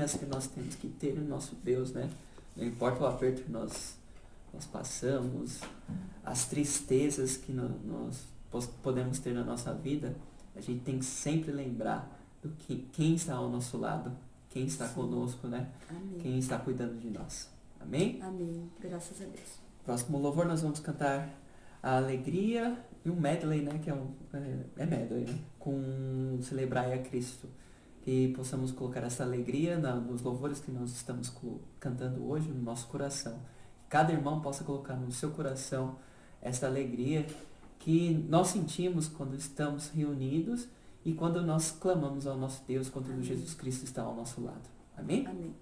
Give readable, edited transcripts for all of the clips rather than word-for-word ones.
confiança que nós temos que ter no nosso Deus, né? Não importa o aperto que nós passamos, as tristezas que nós podemos ter na nossa vida, a gente tem que sempre lembrar quem está ao nosso lado, quem está conosco, né? Amém. Quem está cuidando de nós. Amém? Amém. Graças a Deus. Próximo louvor nós vamos cantar a alegria e um medley, né? Que é medley, né? Com Celebrai a Cristo. Que possamos colocar essa alegria nos louvores que nós estamos cantando hoje no nosso coração. Cada irmão possa colocar no seu coração essa alegria que nós sentimos quando estamos reunidos e quando nós clamamos ao nosso Deus, quando Amém. Jesus Cristo está ao nosso lado. Amém? Amém.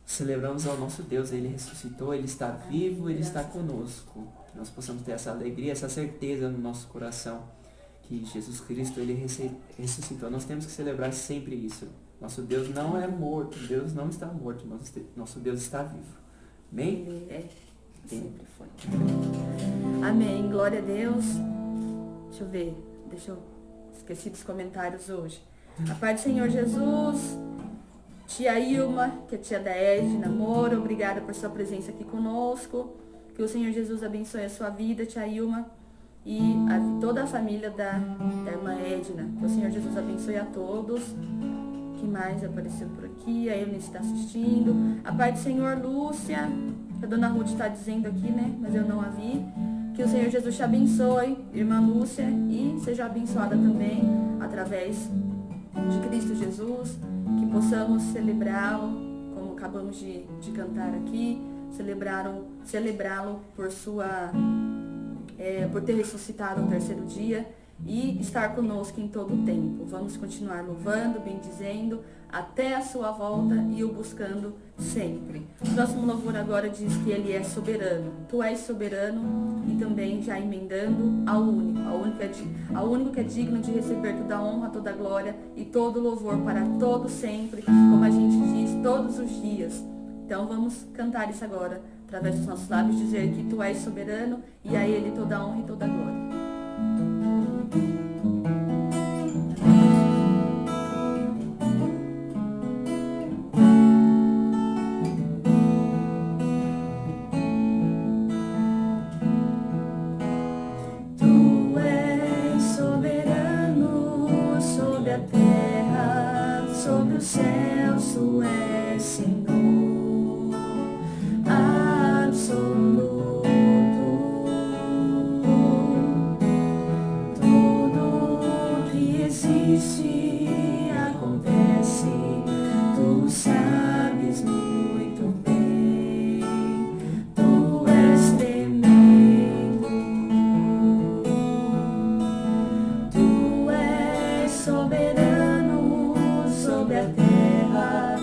Celebramos ao nosso Deus, Ele ressuscitou, Ele está vivo, Ele está conosco. Que nós possamos ter essa alegria, essa certeza no nosso coração, que Jesus Cristo, Ele ressuscitou. Nós temos que celebrar sempre isso. Nosso Deus não é morto, Deus não está morto, nosso Deus está vivo. Amém? Ele sempre foi. Amém, glória a Deus. Esqueci dos comentários hoje. A paz do Senhor Jesus. Tia Ilma, que é tia da Edna, amor, obrigada por sua presença aqui conosco. Que o Senhor Jesus abençoe a sua vida, tia Ilma, e toda a família da irmã Edna. Que o Senhor Jesus abençoe a todos. Que mais apareceu por aqui? A Eunice está assistindo. A paz do Senhor, Lúcia. A dona Ruth está dizendo aqui, né? Mas eu não a vi. Que o Senhor Jesus te abençoe, irmã Lúcia, e seja abençoada também através de Cristo Jesus. Que possamos celebrá-lo, como acabamos de cantar aqui, celebrá-lo por ter ressuscitado no terceiro dia e estar conosco em todo o tempo. Vamos continuar louvando, bendizendo, até a sua volta e o buscando sempre. O próximo louvor agora diz que Ele é soberano. Tu és soberano, e também já emendando ao único que é digno de receber toda a honra, toda a glória e todo o louvor para todo sempre, como a gente diz, todos os dias. Então vamos cantar isso agora, através dos nossos lábios, dizer que Tu és soberano e a Ele toda a honra e toda a glória. Sobre os céus, Tu és Senhor absoluto. Tudo que existe acontece, Tu sabes muito bem. Tu és tremendo, Tu és soberano sobre a terra,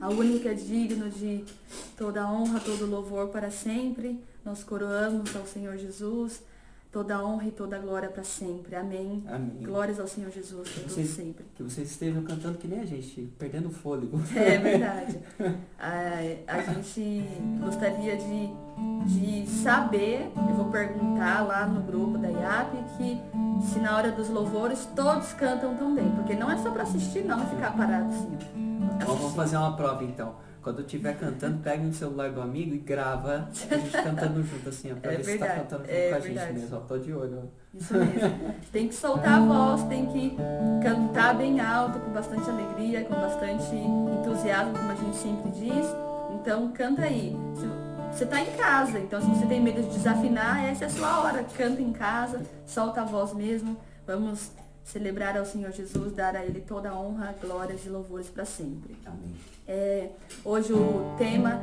ao único que é digno de toda honra, todo louvor para sempre. Nós coroamos ao Senhor Jesus, toda honra e toda glória para sempre. Amém. Amém. Glórias ao Senhor Jesus por todo sempre. Que vocês estejam cantando que nem a gente, perdendo o fôlego. É verdade. A gente gostaria de saber, eu vou perguntar lá no grupo da IAP, que se na hora dos louvores todos cantam também, porque não é só para assistir não, ficar parado assim. Então, vamos fazer uma prova então. Quando eu estiver cantando, pega um celular do amigo e grava a gente cantando junto assim, ó, pra ver se tá cantando junto com a gente mesmo, ó, tô de olho. Ó. Isso mesmo. Tem que soltar a voz, tem que cantar bem alto, com bastante alegria, com bastante entusiasmo, como a gente sempre diz. Então canta aí. Você tá em casa, então se você tem medo de desafinar, essa é a sua hora. Canta em casa, solta a voz mesmo. Vamos celebrar ao Senhor Jesus, dar a Ele toda a honra, glórias e louvores para sempre. Amém. Hoje o tema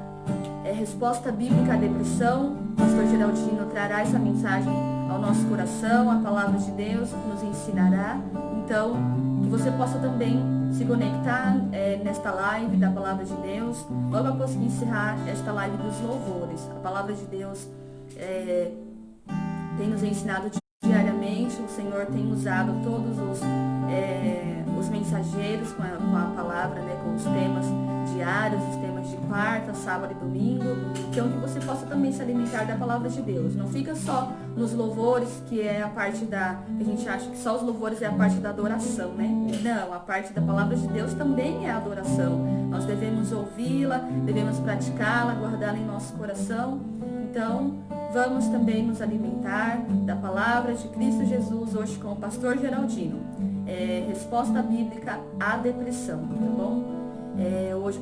é resposta bíblica à depressão. O pastor Geraldino trará essa mensagem ao nosso coração, a palavra de Deus nos ensinará. Então, que você possa também se conectar nesta live da palavra de Deus, logo após encerrar esta live dos louvores. A palavra de Deus tem nos ensinado diariamente, o Senhor tem usado todos os mensageiros com a palavra, né, com os temas diários, os temas de quarta, sábado e domingo. Então que você possa também se alimentar da palavra de Deus. Não fica só nos louvores, que é a parte que a gente acha que só os louvores é a parte da adoração, né? Não, a parte da palavra de Deus também é a adoração. Nós devemos ouvi-la, devemos praticá-la, guardá-la em nosso coração. Então, vamos também nos alimentar da palavra de Cristo Jesus hoje com o pastor Geraldino. Resposta bíblica à depressão, tá bom?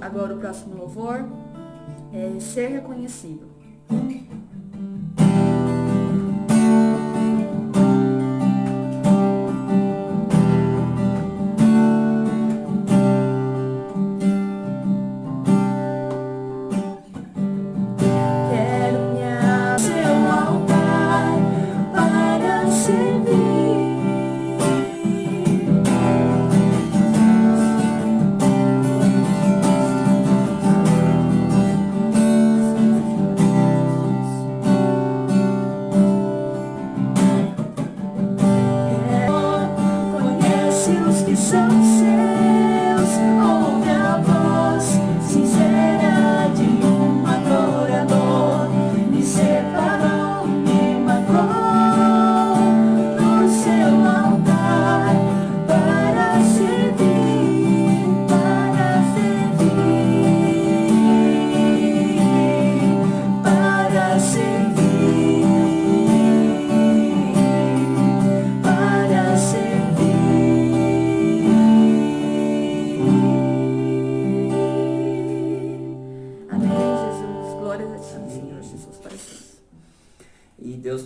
Agora o próximo louvor é ser reconhecido.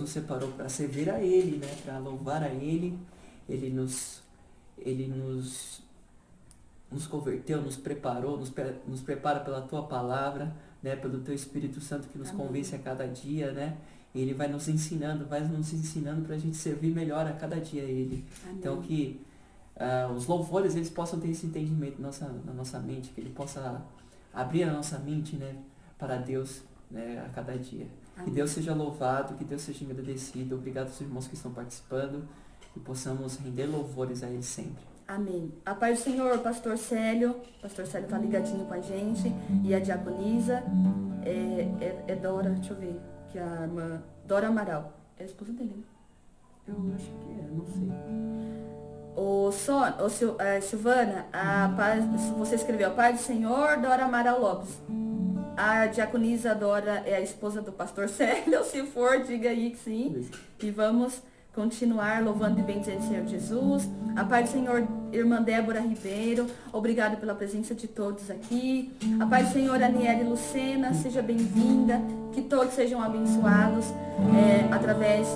Separou para servir a Ele, né? Para louvar a Ele. Ele nos converteu, nos preparou, nos prepara pela Tua palavra, né? Pelo Teu Espírito Santo que nos convence a cada dia, né? E Ele vai nos ensinando para a gente servir melhor a cada dia a Ele. Amém. Então que os louvores eles possam ter esse entendimento na nossa mente, que Ele possa abrir a nossa mente, né? Para Deus, né? A cada dia. Amém. Que Deus seja louvado, que Deus seja agradecido. Obrigado aos irmãos que estão participando e possamos render louvores a Ele sempre. Amém. A paz do Senhor, pastor Célio. O pastor Célio tá ligadinho com a gente. E a diaconisa é Dora, deixa eu ver, que a irmã Dora Amaral. É a esposa dele, né? Eu acho que não sei. Silvana, você escreveu a paz do Senhor, Dora Amaral Lopes. A diaconisa Dora é a esposa do pastor Célio, se for, diga aí que sim. E vamos continuar louvando e bendizendo o Senhor Jesus. A paz do Senhor, irmã Débora Ribeiro, obrigado pela presença de todos aqui. A paz do Senhor, Aniele Lucena, seja bem-vinda. Que todos sejam abençoados através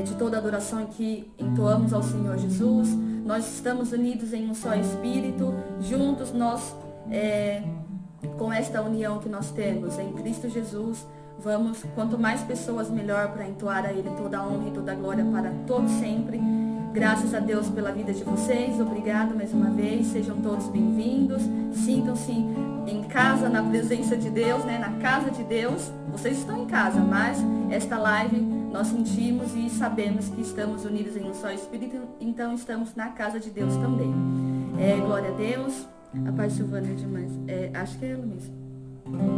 de toda a adoração que entoamos ao Senhor Jesus. Nós estamos unidos em um só Espírito, juntos nós... com esta união que nós temos em Cristo Jesus, quanto mais pessoas melhor para entoar a Ele toda a honra e toda a glória para todos sempre. Graças a Deus pela vida de vocês, obrigado mais uma vez, sejam todos bem-vindos, sintam-se em casa, na presença de Deus, né? Na casa de Deus. Vocês estão em casa, mas esta live nós sentimos e sabemos que estamos unidos em um só Espírito, então estamos na casa de Deus também. Glória a Deus. A Pai Silvana é demais. Acho que é ela mesmo.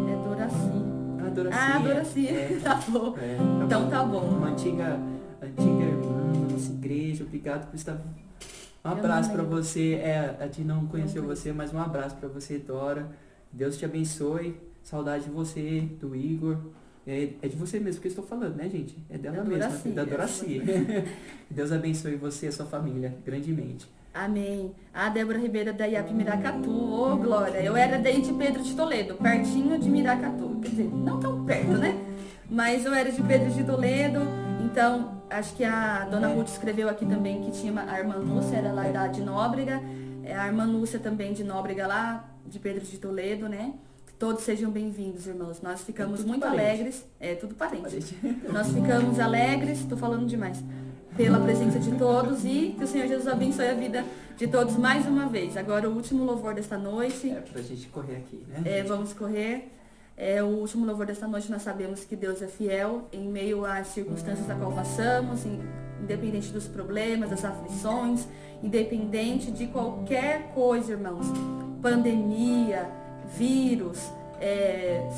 É Doraci. Doraci. Tá bom. Então tá bom. Uma antiga irmã da nossa igreja. Obrigado por estar. Um abraço para você. A gente não conheceu você, mas um abraço para você, Dora. Deus te abençoe. Saudade de você, do Igor. É de você mesmo que eu estou falando, né, gente? É dela mesma, da Doraci. Deus abençoe você e a sua família grandemente. Amém. A Débora Ribeiro da IAP Miracatu. Ô, glória. Eu era daí de Pedro de Toledo, pertinho de Miracatu. Quer dizer, não tão perto, né? Mas eu era de Pedro de Toledo. Então, acho que a dona Ruth escreveu aqui também que tinha a irmã Lúcia, era lá de Nóbrega. A irmã Lúcia também de Nóbrega lá, de Pedro de Toledo, né? Todos sejam bem-vindos, irmãos. Nós ficamos muito alegres. Tudo parente. Nós ficamos alegres, estou falando demais, pela presença de todos e que o Senhor Jesus abençoe a vida de todos mais uma vez. Agora o último louvor desta noite. Pra gente correr aqui, né? Vamos correr. O último louvor desta noite, nós sabemos que Deus é fiel em meio às circunstâncias da qual passamos, independente dos problemas, das aflições, independente de qualquer coisa, irmãos. Pandemia, vírus,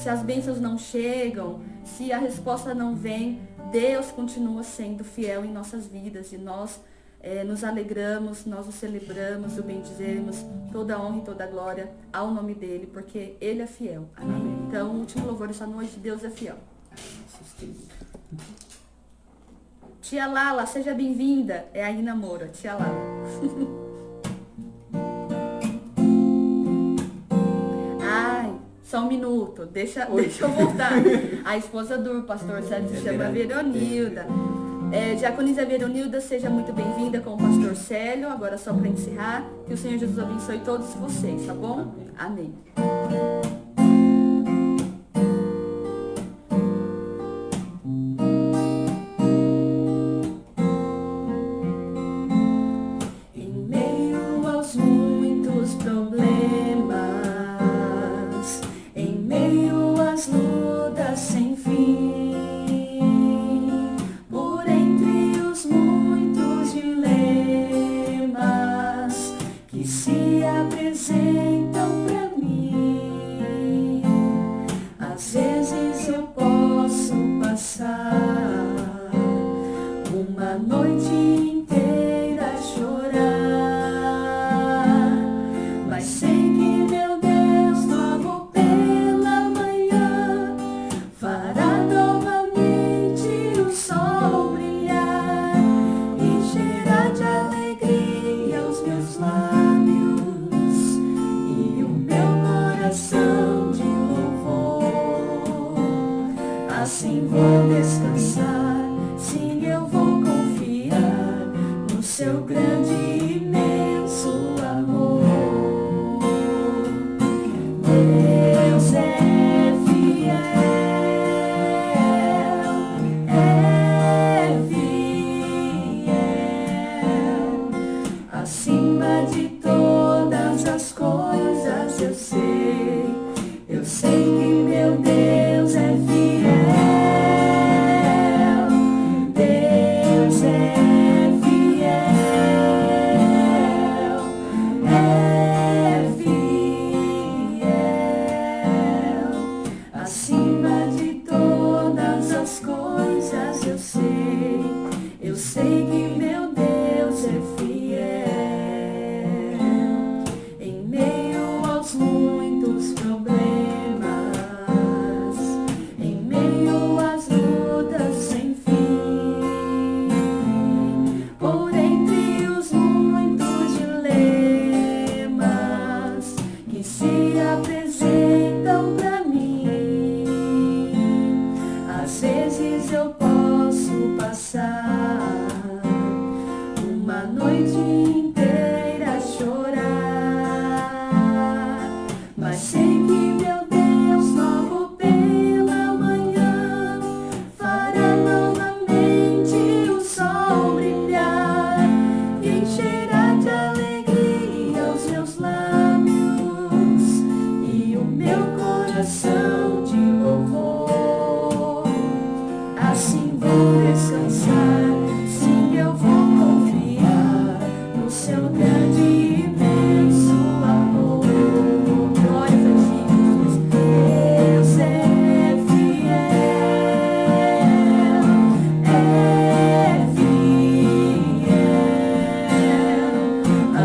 se as bênçãos não chegam, se a resposta não vem, Deus continua sendo fiel em nossas vidas e nós nos alegramos, nós o celebramos, o bendizemos, toda a honra e toda a glória ao nome dele, porque ele é fiel. Amém? Então, o último louvor dessa noite, Deus é fiel. Tia Lala, seja bem-vinda. É a Ina Moura, tia Lala. Só um minuto, deixa eu voltar. A esposa do pastor Célio se chama Veronilda. Diaconisa Veronilda, seja muito bem-vinda com o pastor Célio. Agora só para encerrar, que o Senhor Jesus abençoe todos vocês, tá bom? Amém. Em meio aos muitos problemas, em meio às lutas sem fim, por entre os muitos dilemas que se apresentam pra mim, às vezes eu posso passar uma noite inteira a chorar, mas sei que meu Deus logo pela manhã fará novamente o sol brilhar e cheirar de alegria os meus lábios e o meu coração de louvor. Assim vou descansar, sim, eu vou confiar no seu grande e imenso amor. Deus é fiel, acima de todas as coisas eu sei que meu Deus é fiel. Deus é fiel, acima de todas as coisas eu sei que meu Deus é fiel.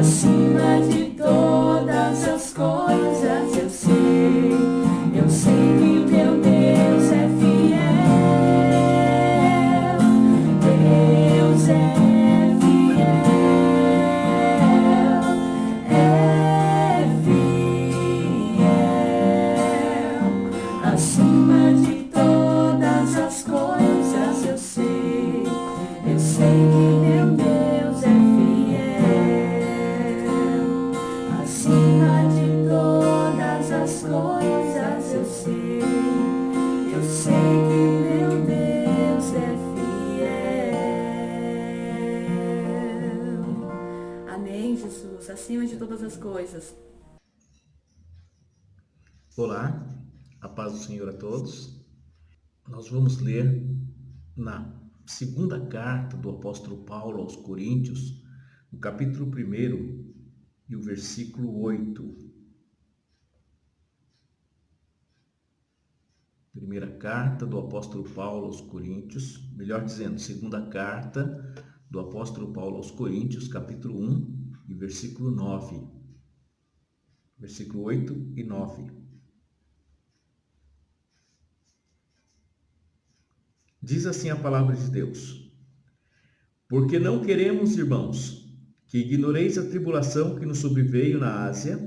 acima de todas as coisas eu sei que meu Deus é fiel, Deus é fiel, acima de todas as coisas eu sei que meu Deus é fiel, acima de todas as coisas eu sei que meu Deus é fiel. Amém, Jesus, acima de todas as coisas. Olá, a paz do Senhor a todos. Nós vamos ler na segunda carta do apóstolo Paulo aos Coríntios, no capítulo 1 e o versículo 8. Primeira carta do apóstolo Paulo aos Coríntios, melhor dizendo, segunda carta do apóstolo Paulo aos Coríntios, capítulo 1 e versículo 9. Versículo 8 e 9. Diz assim a palavra de Deus: porque não queremos, irmãos, que ignoreis a tribulação que nos sobreveio na Ásia,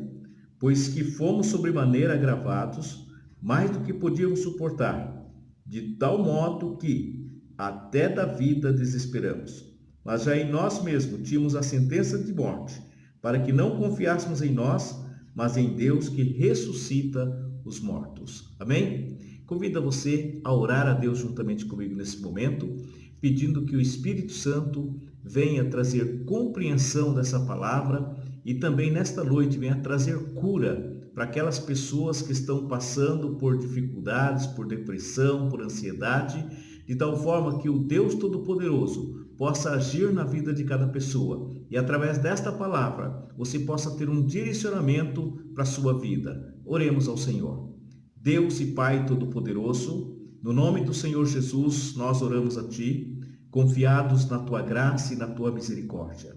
pois que fomos sobremaneira agravados, mais do que podíamos suportar, de tal modo que até da vida desesperamos. Mas já em nós mesmos tínhamos a sentença de morte, para que não confiássemos em nós, mas em Deus que ressuscita os mortos. Amém? Convido você a orar a Deus juntamente comigo nesse momento, pedindo que o Espírito Santo venha trazer compreensão dessa palavra e também nesta noite venha trazer cura para aquelas pessoas que estão passando por dificuldades, por depressão, por ansiedade, de tal forma que o Deus Todo-Poderoso possa agir na vida de cada pessoa e através desta palavra você possa ter um direcionamento para a sua vida. Oremos ao Senhor. Deus e Pai Todo-Poderoso, no nome do Senhor Jesus, nós oramos a Ti, confiados na Tua graça e na Tua misericórdia.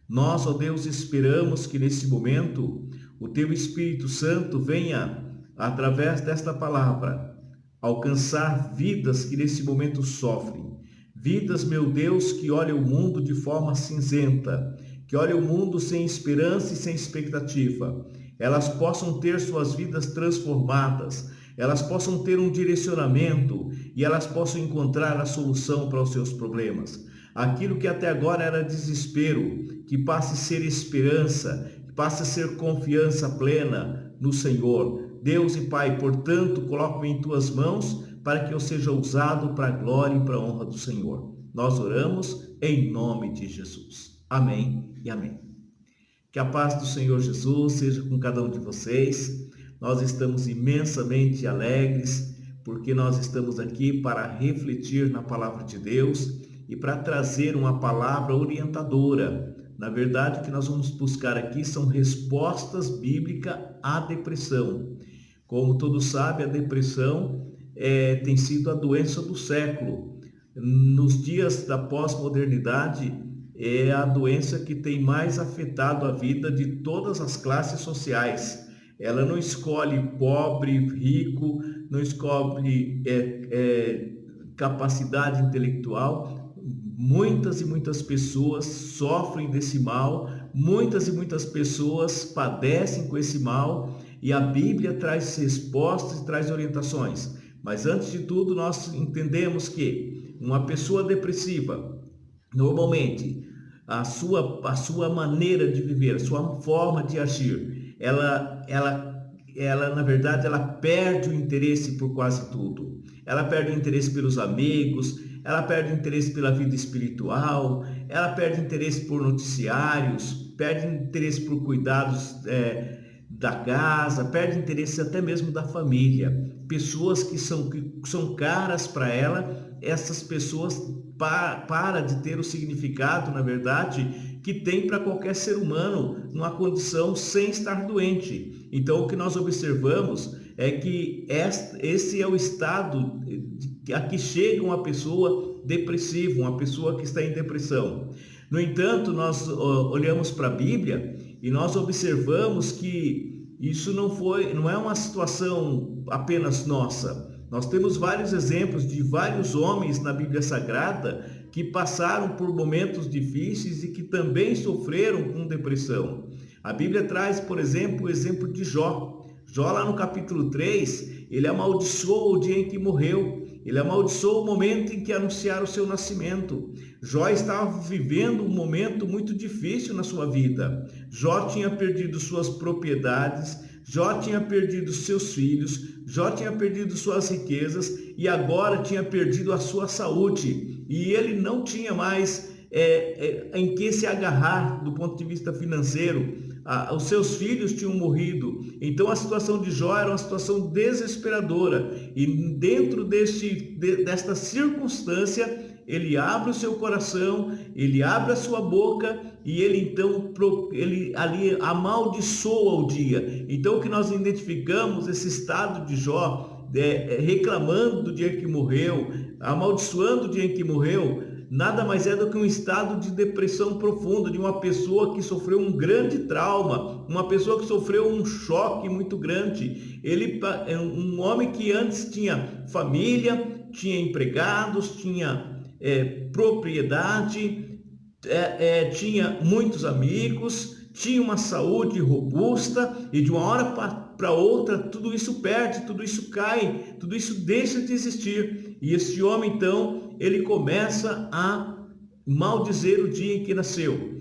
Nós, ó Deus, esperamos que nesse momento o Teu Espírito Santo venha, através desta palavra, alcançar vidas que nesse momento sofrem. Vidas, meu Deus, que olham o mundo de forma cinzenta, que olham o mundo sem esperança e sem expectativa. Elas possam ter suas vidas transformadas, elas possam ter um direcionamento e elas possam encontrar a solução para os seus problemas. Aquilo que até agora era desespero, que passe a ser esperança, que passe a ser confiança plena no Senhor. Deus e Pai, portanto, coloco-me em Tuas mãos para que eu seja usado para a glória e para a honra do Senhor. Nós oramos em nome de Jesus. Amém e amém. Que a paz do Senhor Jesus seja com cada um de vocês. Nós estamos imensamente alegres porque nós estamos aqui para refletir na palavra de Deus e para trazer uma palavra orientadora. Na verdade, o que nós vamos buscar aqui são respostas bíblicas à depressão. Como todos sabem, a depressão tem sido a doença do século. Nos dias da pós-modernidade, é a doença que tem mais afetado a vida de todas as classes sociais. Ela não escolhe pobre, rico, não escolhe capacidade intelectual. Muitas e muitas pessoas sofrem desse mal, muitas e muitas pessoas padecem com esse mal e a Bíblia traz respostas e traz orientações. Mas antes de tudo, nós entendemos que uma pessoa depressiva, normalmente, a sua maneira de viver, a sua forma de agir, ela na verdade, ela perde o interesse por quase tudo. Ela perde o interesse pelos amigos, ela perde o interesse pela vida espiritual, ela perde o interesse por noticiários, perde o interesse por cuidados da casa, perde o interesse até mesmo da família. Pessoas que são caras para ela, essas pessoas para de ter o significado, na verdade, que tem para qualquer ser humano numa condição sem estar doente. Então, o que nós observamos é que esse é o estado a que chega uma pessoa depressiva, uma pessoa que está em depressão. No entanto, nós olhamos para a Bíblia e nós observamos que isso não é uma situação apenas nossa. Nós temos vários exemplos de vários homens na Bíblia Sagrada que passaram por momentos difíceis e que também sofreram com depressão. A Bíblia traz, por exemplo, o exemplo de Jó. Jó, lá no capítulo 3, ele amaldiçoou o dia em que morreu. Ele amaldiçoou o momento em que anunciaram o seu nascimento. Jó estava vivendo um momento muito difícil na sua vida. Jó tinha perdido suas propriedades, Jó tinha perdido seus filhos, Jó tinha perdido suas riquezas e agora tinha perdido a sua saúde. E ele não tinha mais em que se agarrar do ponto de vista financeiro. Os seus filhos tinham morrido. Então a situação de Jó era uma situação desesperadora. E dentro desta circunstância, ele abre o seu coração, ele abre a sua boca e ele ali amaldiçoa o dia. Então o que nós identificamos, esse estado de Jó, reclamando do dia que morreu, amaldiçoando o dia em que morreu, nada mais é do que um estado de depressão profunda, de uma pessoa que sofreu um grande trauma, uma pessoa que sofreu um choque muito grande. Ele é um homem que antes tinha família, tinha empregados, tinha propriedade, tinha muitos amigos, tinha uma saúde robusta e de uma hora para outra tudo isso perde, tudo isso cai, tudo isso deixa de existir. E esse homem então, ele começa a maldizer o dia em que nasceu.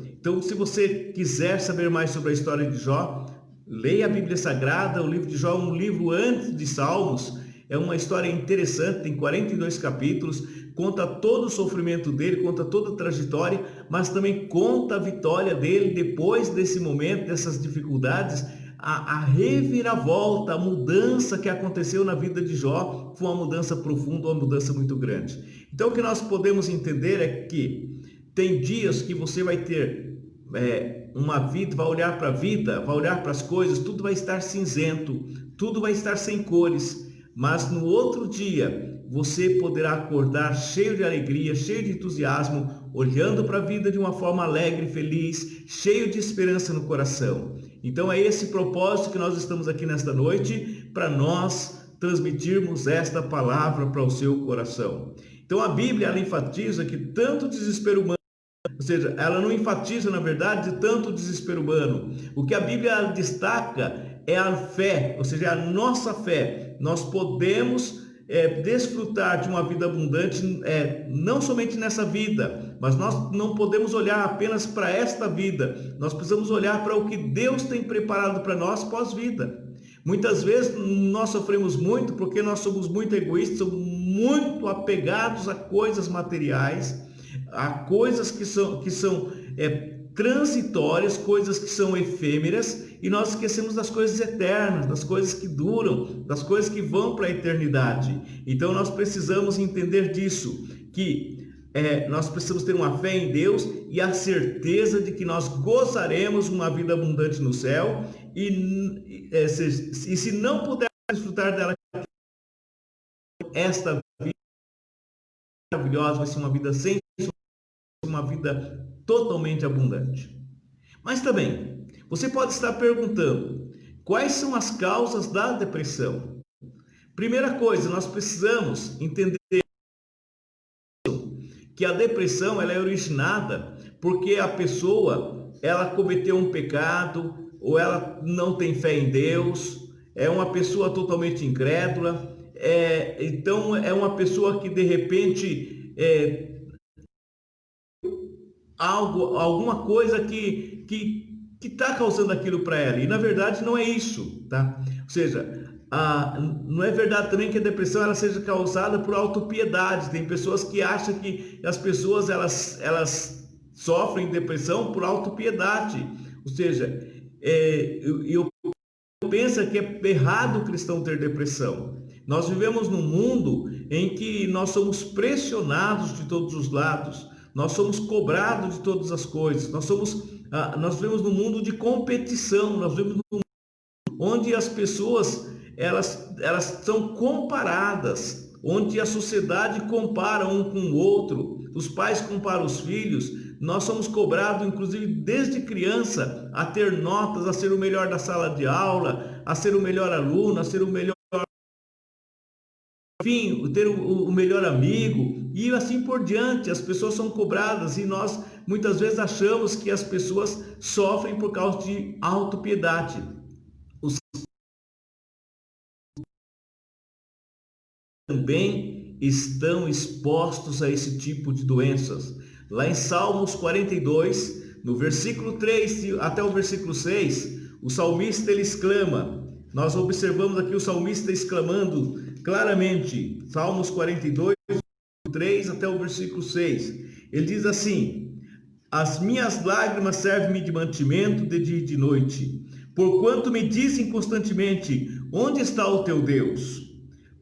Então, se você quiser saber mais sobre a história de Jó, leia a Bíblia Sagrada. O livro de Jó é um livro antes de Salmos. É uma história interessante, tem 42 capítulos, conta todo o sofrimento dele, conta toda a trajetória, mas também conta a vitória dele depois desse momento, dessas dificuldades, a reviravolta, a mudança que aconteceu na vida de Jó foi uma mudança profunda, uma mudança muito grande. Então o que nós podemos entender é que tem dias que você vai ter uma vida, vai olhar para a vida, vai olhar para as coisas, tudo vai estar cinzento, tudo vai estar sem cores. Mas no outro dia, você poderá acordar cheio de alegria, cheio de entusiasmo, olhando para a vida de uma forma alegre, feliz, cheio de esperança no coração. Então é esse propósito que nós estamos aqui nesta noite, para nós transmitirmos esta palavra para o seu coração. Então a Bíblia, ela enfatiza que tanto o desespero humano, ou seja, ela não enfatiza, na verdade, tanto o desespero humano. O que a Bíblia destaca é a fé, ou seja, a nossa fé. Nós podemos desfrutar de uma vida abundante, não somente nessa vida, mas nós não podemos olhar apenas para esta vida. Nós precisamos olhar para o que Deus tem preparado para nós pós-vida. Muitas vezes nós sofremos muito porque nós somos muito egoístas, somos muito apegados a coisas materiais, a coisas que são transitórias, coisas que são efêmeras, e nós esquecemos das coisas eternas, das coisas que duram, das coisas que vão para a eternidade. Então nós precisamos entender disso, que nós precisamos ter uma fé em Deus e a certeza de que nós gozaremos uma vida abundante no céu, e se não pudermos desfrutar dela, esta vida maravilhosa vai ser uma vida sem uma vida totalmente abundante. Mas também, você pode estar perguntando, quais são as causas da depressão? Primeira coisa, nós precisamos entender que a depressão ela é originada porque a pessoa ela cometeu um pecado, ou ela não tem fé em Deus, é uma pessoa totalmente incrédula, então é uma pessoa que de repente alguma coisa que está causando aquilo para ela, e na verdade não é isso, tá? Ou seja, não é verdade também que a depressão ela seja causada por autopiedade. Tem pessoas que acham que as pessoas elas sofrem depressão por autopiedade, ou seja, eu penso que é errado o cristão ter depressão. Nós vivemos num mundo em que nós somos pressionados de todos os lados, nós somos cobrados de todas as coisas, nós vivemos num mundo de competição, nós vivemos num mundo onde as pessoas elas são comparadas, onde a sociedade compara um com o outro, os pais comparam os filhos. Nós somos cobrados, inclusive desde criança, a ter notas, a ser o melhor da sala de aula, a ser o melhor aluno, a ser o melhor, enfim, ter o melhor amigo, e assim por diante. As pessoas são cobradas e nós muitas vezes achamos que as pessoas sofrem por causa de autopiedade. Os também estão expostos a esse tipo de doenças. Lá em Salmos 42, no versículo 3 até o versículo 6, o salmista ele exclama, nós observamos aqui o salmista exclamando claramente, Salmos 42, 3 até o versículo 6, ele diz assim: as minhas lágrimas servem-me de mantimento de dia e de noite, porquanto me dizem constantemente, onde está o teu Deus?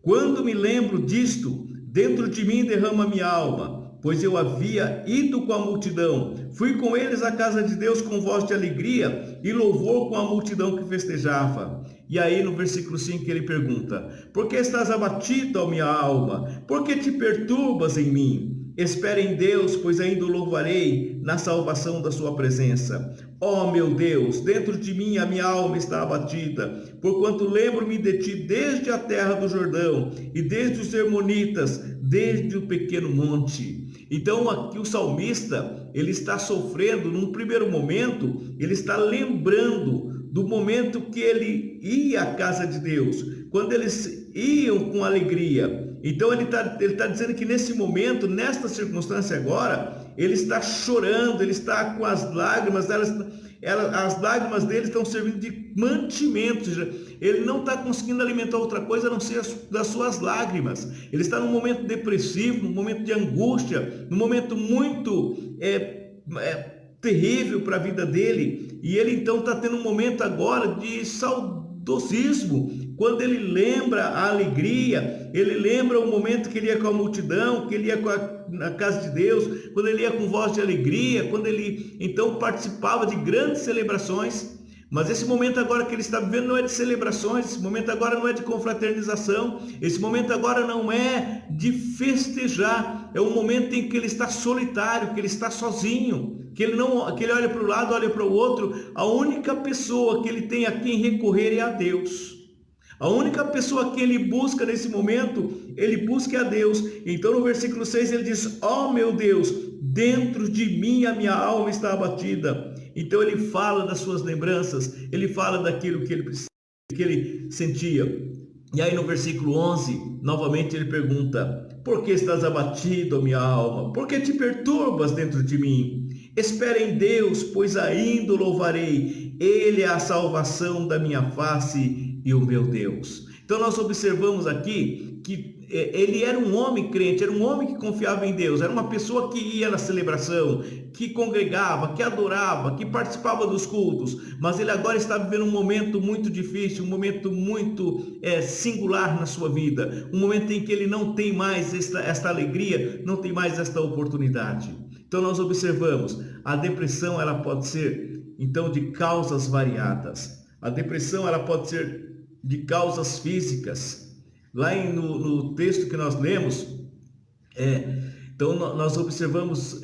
Quando me lembro disto, dentro de mim derrama minha alma, pois eu havia ido com a multidão, fui com eles à casa de Deus com voz de alegria e louvor com a multidão que festejava. E aí no versículo 5 ele pergunta, por que estás abatido, ó minha alma? Por que te perturbas em mim? Espere em Deus, pois ainda o louvarei na salvação da sua presença. Ó meu Deus, dentro de mim a minha alma está abatida, porquanto lembro-me de ti desde a terra do Jordão, e desde os Hermonitas, desde o pequeno monte. Então aqui o salmista, ele está sofrendo, num primeiro momento, ele está lembrando do momento que ele ia à casa de Deus, quando eles iam com alegria. Então ele tá dizendo que nesse momento, nesta circunstância agora, ele está chorando, ele está com as lágrimas, as lágrimas dele estão servindo de mantimento, ou seja, ele não está conseguindo alimentar outra coisa a não ser das suas lágrimas. Ele está num momento depressivo, num momento de angústia, num momento muito terrível para a vida dele, e ele então está tendo um momento agora de saudosismo, quando ele lembra a alegria, ele lembra o momento que ele ia com a multidão, que ele ia na casa de Deus, quando ele ia com voz de alegria, quando ele então participava de grandes celebrações. Mas esse momento agora que ele está vivendo não é de celebrações, esse momento agora não é de confraternização, esse momento agora não é de festejar, é um momento em que ele está solitário, que ele está sozinho, que ele olha para o lado, olha para o outro. A única pessoa que ele tem a quem recorrer é a Deus. A única pessoa que ele busca nesse momento, ele busca a Deus. Então no versículo 6 ele diz, ó meu Deus, dentro de mim a minha alma está abatida. Então ele fala das suas lembranças, ele fala daquilo que ele sentia. E aí no versículo 11, novamente ele pergunta, por que estás abatido, minha alma? Por que te perturbas dentro de mim? Espera em Deus, pois ainda o louvarei. Ele é a salvação da minha face e o meu Deus. Então nós observamos aqui que ele era um homem crente, era um homem que confiava em Deus, era uma pessoa que ia na celebração, que congregava, que adorava, que participava dos cultos, mas ele agora está vivendo um momento muito difícil, um momento muito singular na sua vida, um momento em que ele não tem mais esta alegria, não tem mais esta oportunidade. Então nós observamos, a depressão ela pode ser então de causas variadas. A depressão ela pode ser de causas físicas. Lá no texto que nós lemos, então nós observamos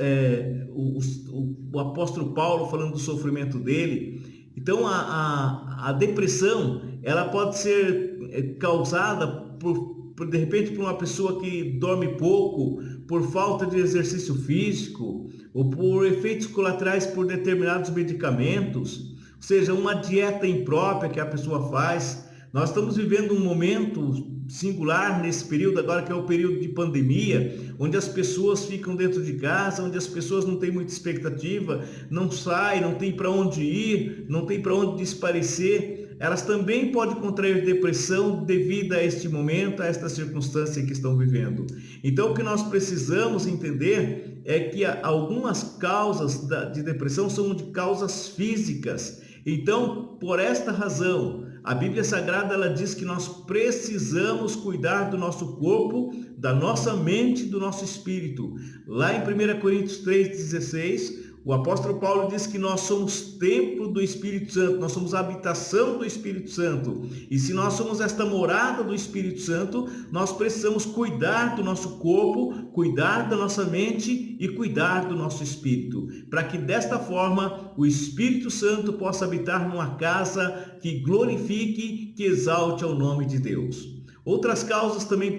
o apóstolo Paulo falando do sofrimento dele. Então a depressão ela pode ser causada por de repente por uma pessoa que dorme pouco, por falta de exercício físico, ou por efeitos colaterais por determinados medicamentos, ou seja, uma dieta imprópria que a pessoa faz. Nós estamos vivendo um momento singular nesse período agora, que é o período de pandemia, onde as pessoas ficam dentro de casa, onde as pessoas não têm muita expectativa, não saem, não tem para onde ir, não tem para onde desaparecer. Elas também podem contrair depressão devido a este momento, a esta circunstância que estão vivendo. Então, o que nós precisamos entender é que algumas causas de depressão são de causas físicas. Então, por esta razão, a Bíblia Sagrada ela diz que nós precisamos cuidar do nosso corpo, da nossa mente, do nosso espírito. Lá em 1 Coríntios 3,16, O apóstolo Paulo diz que nós somos templo do Espírito Santo, nós somos a habitação do Espírito Santo. E se nós somos esta morada do Espírito Santo, nós precisamos cuidar do nosso corpo, cuidar da nossa mente e cuidar do nosso espírito, para que desta forma o Espírito Santo possa habitar numa casa que glorifique, que exalte ao nome de Deus. Outras causas também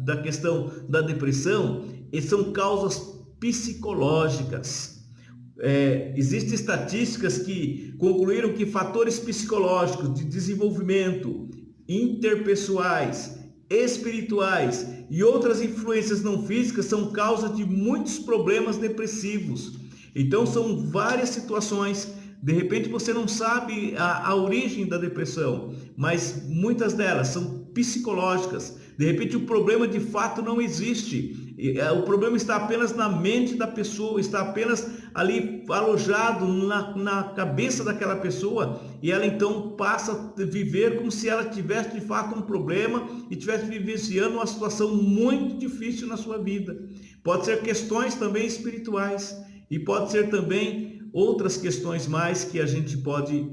da questão da depressão são causas psicológicas. Existem estatísticas que concluíram que fatores psicológicos de desenvolvimento, interpessoais, espirituais e outras influências não físicas são causa de muitos problemas depressivos. Então são várias situações. De repente você não sabe a origem da depressão, mas muitas delas são psicológicas. De repente o problema de fato não existe. O problema está apenas na mente da pessoa, está apenas ali alojado na cabeça daquela pessoa, e ela então passa a viver como se ela tivesse de fato um problema e estivesse vivenciando uma situação muito difícil na sua vida. Pode ser questões também espirituais e pode ser também outras questões mais que a gente pode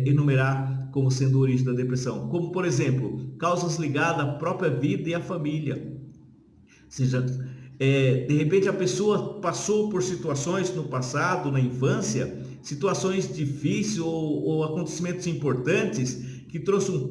enumerar como sendo a origem da depressão, como por exemplo, causas ligadas à própria vida e à família. Ou seja, de repente a pessoa passou por situações no passado, na infância, situações difíceis ou acontecimentos importantes que trouxe um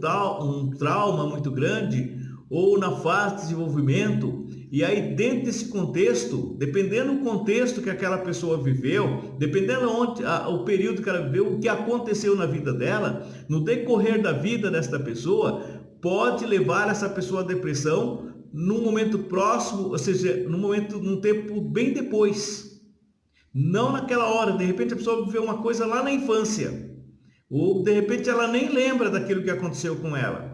trauma muito grande, ou na fase de desenvolvimento, e aí dentro desse contexto, dependendo do contexto que aquela pessoa viveu, dependendo o período que ela viveu, o que aconteceu na vida dela, no decorrer da vida desta pessoa, pode levar essa pessoa à depressão num momento próximo, ou seja, num tempo bem depois, não naquela hora. De repente a pessoa viveu uma coisa lá na infância, ou de repente ela nem lembra daquilo que aconteceu com ela.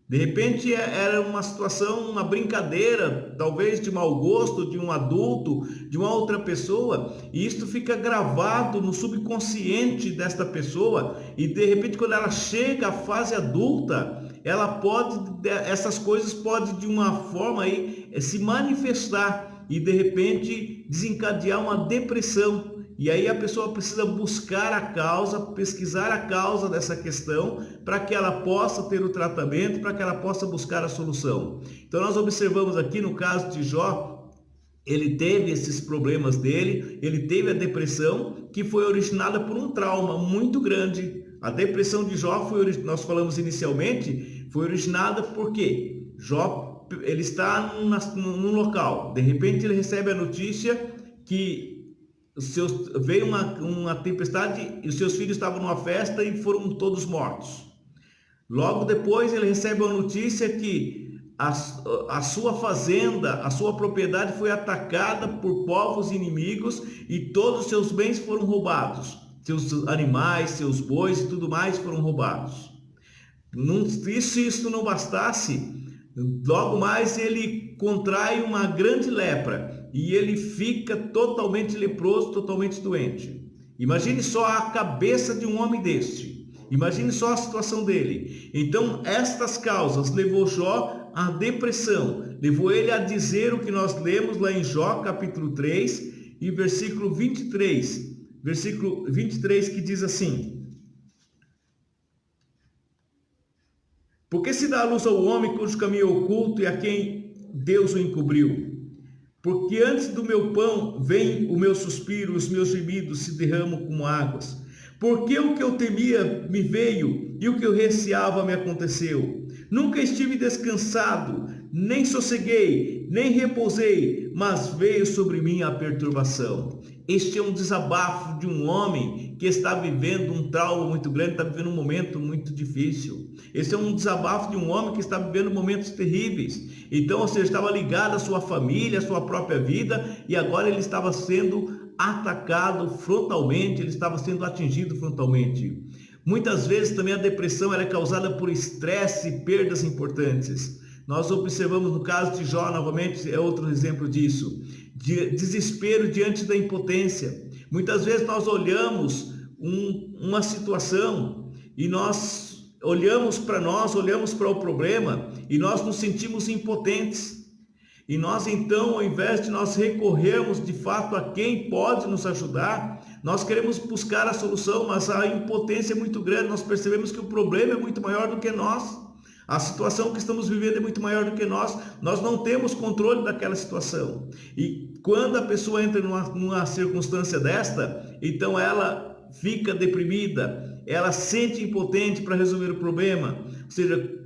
De repente era uma situação, uma brincadeira, talvez de mau gosto de um adulto, de uma outra pessoa, e isso fica gravado no subconsciente desta pessoa, e de repente quando ela chega à fase adulta, essas coisas podem de uma forma se manifestar e de repente desencadear uma depressão. E aí a pessoa precisa buscar a causa, pesquisar a causa dessa questão, para que ela possa ter o tratamento, para que ela possa buscar a solução. Então nós observamos aqui no caso de Jó, ele teve esses problemas dele, ele teve a depressão que foi originada por um trauma muito grande. A depressão de Jó nós falamos inicialmente, foi originada porque Jó, ele está num local, de repente ele recebe a notícia que veio uma tempestade e os seus filhos estavam numa festa e foram todos mortos. Logo depois ele recebe a notícia que a sua fazenda, a sua propriedade foi atacada por povos inimigos e todos os seus bens foram roubados. Seus animais, seus bois e tudo mais foram roubados. Se isso não bastasse, logo mais ele contrai uma grande lepra e ele fica totalmente leproso, totalmente doente. Imagine só a cabeça de um homem deste. Imagine só a situação dele. Então, estas causas levou Jó à depressão. Levou ele a dizer o que nós lemos lá em Jó, capítulo 3, e versículo 23. Versículo 23 que diz assim: porque se dá a luz ao homem cujo caminho é oculto e a quem Deus o encobriu? Porque antes do meu pão vem o meu suspiro, os meus gemidos se derramam como águas. Porque o que eu temia me veio e o que eu receava me aconteceu. Nunca estive descansado, nem sosseguei, nem repousei, mas veio sobre mim a perturbação. Este é um desabafo de um homem que está vivendo um trauma muito grande, está vivendo um momento muito difícil. Esse é um desabafo de um homem que está vivendo momentos terríveis. Então, ou seja, estava ligado à sua família, à sua própria vida, e agora ele estava sendo atacado frontalmente, ele estava sendo atingido frontalmente. Muitas vezes também a depressão ela é causada por estresse e perdas importantes. Nós observamos no caso de Jó, novamente, é outro exemplo disso. De desespero diante da impotência. Muitas vezes nós olhamos uma situação e nós olhamos para o problema e nós nos sentimos impotentes. E nós então, ao invés de nós recorrermos de fato a quem pode nos ajudar, nós queremos buscar a solução, mas a impotência é muito grande, nós percebemos que o problema é muito maior do que nós. A situação que estamos vivendo é muito maior do que nós não temos controle daquela situação. E quando a pessoa entra numa circunstância desta, então ela fica deprimida, ela sente impotente para resolver o problema, ou seja,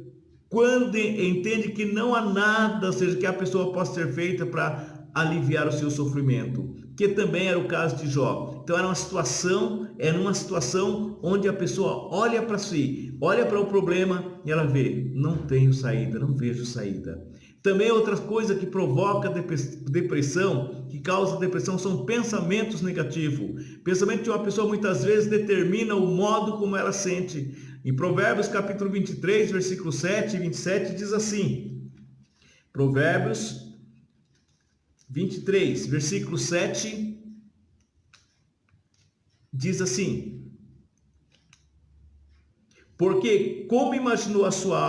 quando entende que não há nada, ou seja, que a pessoa possa ser feita para aliviar o seu sofrimento, que também era o caso de Jó. Então era uma situação onde a pessoa olha para si, olha para o problema e ela vê, não tenho saída, não vejo saída. Também outra coisa que provoca depressão, que causa depressão, são pensamentos negativos. Pensamento de uma pessoa muitas vezes determina o modo como ela sente. Em Provérbios capítulo 23, versículo 7 e 27 diz assim, Provérbios 23, versículo 7, diz assim, porque como imaginou na sua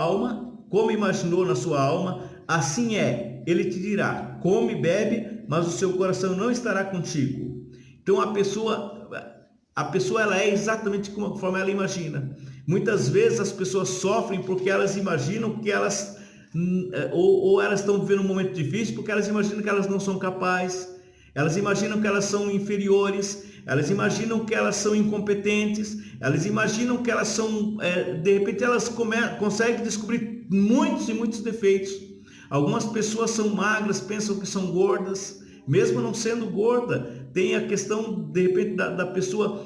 alma, assim é, ele te dirá, come e bebe, mas o seu coração não estará contigo. Então a pessoa ela é exatamente conforme ela imagina. Muitas vezes as pessoas sofrem porque elas imaginam que elas ou elas estão vivendo um momento difícil porque elas imaginam que elas não são capazes, elas imaginam que elas são inferiores, elas imaginam que elas são incompetentes, elas imaginam que elas são, de repente elas conseguem descobrir muitos e muitos defeitos. Algumas pessoas são magras, pensam que são gordas, mesmo não sendo gorda. Tem a questão, de repente, da pessoa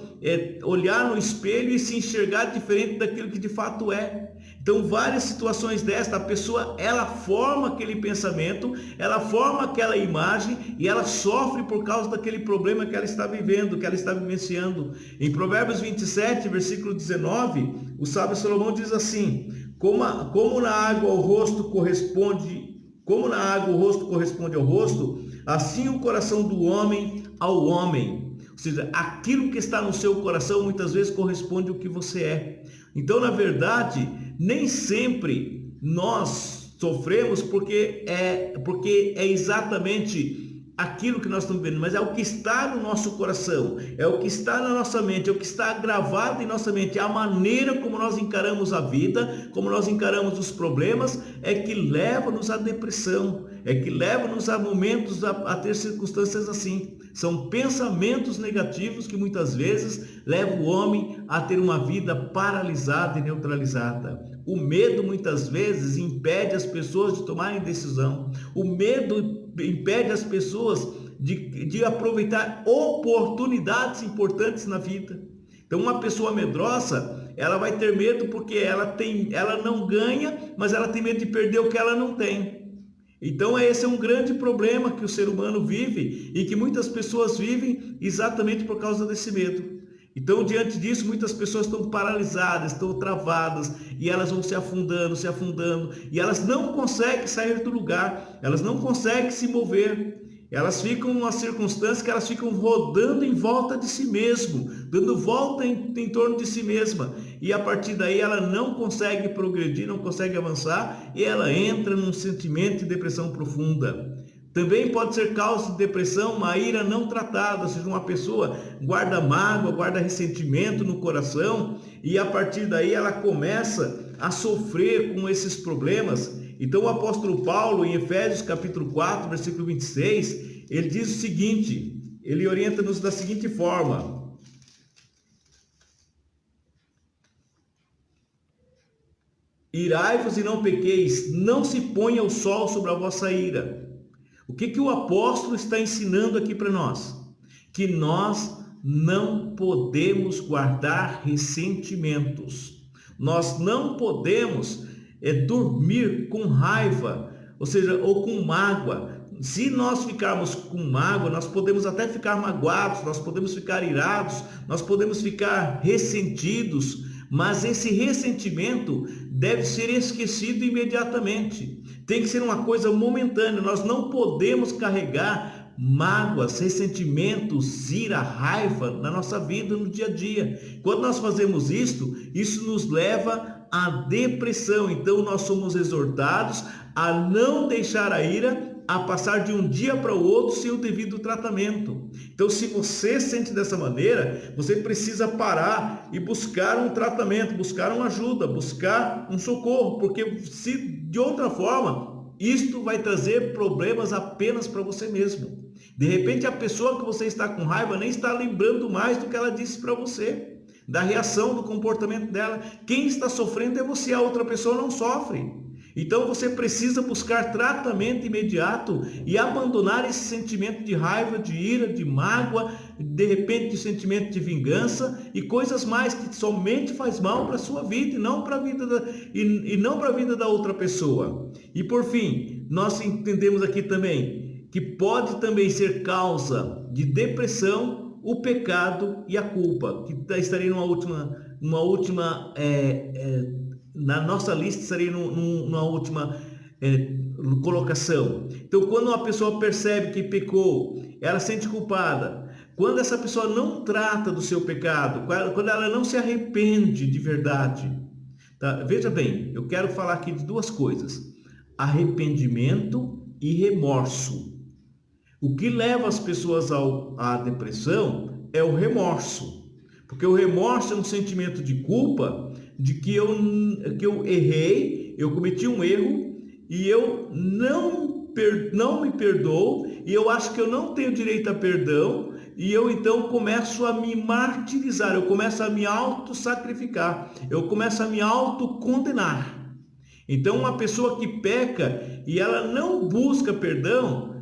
olhar no espelho e se enxergar diferente daquilo que de fato é. Então, várias situações desta, a pessoa, ela forma aquele pensamento, ela forma aquela imagem e ela sofre por causa daquele problema que ela está vivendo, que ela está vivenciando. Em Provérbios 27, versículo 19, o sábio Salomão diz assim, como na água o rosto corresponde ao rosto, assim o coração do homem ao homem. Ou seja, aquilo que está no seu coração muitas vezes corresponde ao que você é. Então, na verdade, nem sempre nós sofremos porque é exatamente aquilo que nós estamos vivendo, mas é o que está no nosso coração, é o que está na nossa mente, é o que está gravado em nossa mente, é a maneira como nós encaramos a vida, como nós encaramos os problemas, é que leva-nos à depressão, é que leva-nos a momentos a ter circunstâncias assim. São pensamentos negativos que muitas vezes levam o homem a ter uma vida paralisada e neutralizada. O medo muitas vezes impede as pessoas de tomarem decisão. O medo impede as pessoas de aproveitar oportunidades importantes na vida. Então, uma pessoa medrosa, ela vai ter medo porque ela não ganha, mas ela tem medo de perder o que ela não tem. Então, esse é um grande problema que o ser humano vive e que muitas pessoas vivem exatamente por causa desse medo. Então, diante disso, muitas pessoas estão paralisadas, estão travadas e elas vão se afundando, e elas não conseguem sair do lugar, elas não conseguem se mover. Elas ficam numa circunstância que elas ficam rodando em volta de si mesmo, dando volta em torno de si mesma. E a partir daí ela não consegue progredir, não consegue avançar e ela entra num sentimento de depressão profunda. Também pode ser causa de depressão uma ira não tratada, ou seja, uma pessoa guarda mágoa, guarda ressentimento no coração e a partir daí ela começa a sofrer com esses problemas. Então o apóstolo Paulo, em Efésios capítulo 4, versículo 26, ele diz o seguinte, ele orienta-nos da seguinte forma: irai-vos e não pequeis, não se ponha o sol sobre a vossa ira. O que o apóstolo está ensinando aqui para nós? Que nós não podemos guardar ressentimentos. Nós não podemos dormir com raiva, ou seja, ou com mágoa. Se nós ficarmos com mágoa, nós podemos até ficar magoados, nós podemos ficar irados, nós podemos ficar ressentidos, mas esse ressentimento deve ser esquecido imediatamente. Tem que ser uma coisa momentânea. Nós não podemos carregar mágoas, ressentimentos, ira, raiva na nossa vida no dia a dia. Quando nós fazemos isso nos leva à depressão. Então nós somos exortados a não deixar a ira a passar de um dia para o outro sem o devido tratamento. Então, se você sente dessa maneira, você precisa parar e buscar um tratamento, buscar uma ajuda, buscar um socorro, porque se de outra forma, isto vai trazer problemas apenas para você mesmo. De repente, a pessoa que você está com raiva nem está lembrando mais do que ela disse para você, da reação, do comportamento dela. Quem está sofrendo é você, a outra pessoa não sofre. Então você precisa buscar tratamento imediato e abandonar esse sentimento de raiva, de ira, de mágoa, de repente de sentimento de vingança e coisas mais que somente faz mal para a sua vida e não para a vida da outra pessoa. E por fim, nós entendemos aqui também que pode também ser causa de depressão o pecado e a culpa, que estaria na nossa lista, estaria numa última colocação. Então, quando uma pessoa percebe que pecou, ela se sente culpada. Quando essa pessoa não trata do seu pecado, quando ela não se arrepende de verdade, tá? Veja bem, eu quero falar aqui de duas coisas: arrependimento e remorso. O que leva as pessoas à depressão é o remorso, porque o remorso é um sentimento de culpa, de que eu errei, eu cometi um erro e eu não me perdoo, e eu acho que eu não tenho direito a perdão, e eu então começo a me martirizar, eu começo a me auto-sacrificar, eu começo a me auto-condenar. Então, uma pessoa que peca e ela não busca perdão,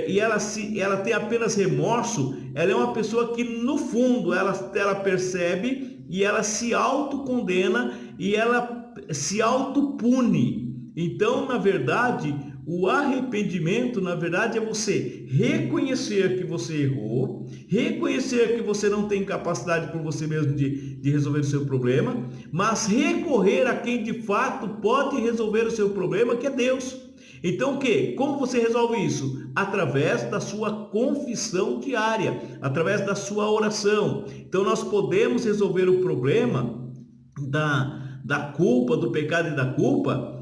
e ela tem apenas remorso, ela é uma pessoa que no fundo ela percebe e ela se autocondena e ela se autopune. Então, na verdade, o arrependimento, na verdade, é você reconhecer que você errou, reconhecer que você não tem capacidade por você mesmo de resolver o seu problema, mas recorrer a quem de fato pode resolver o seu problema, que é Deus. Então o quê? Como você resolve isso? Através da sua confissão diária, através da sua oração. Então nós podemos resolver o problema da culpa, do pecado e da culpa,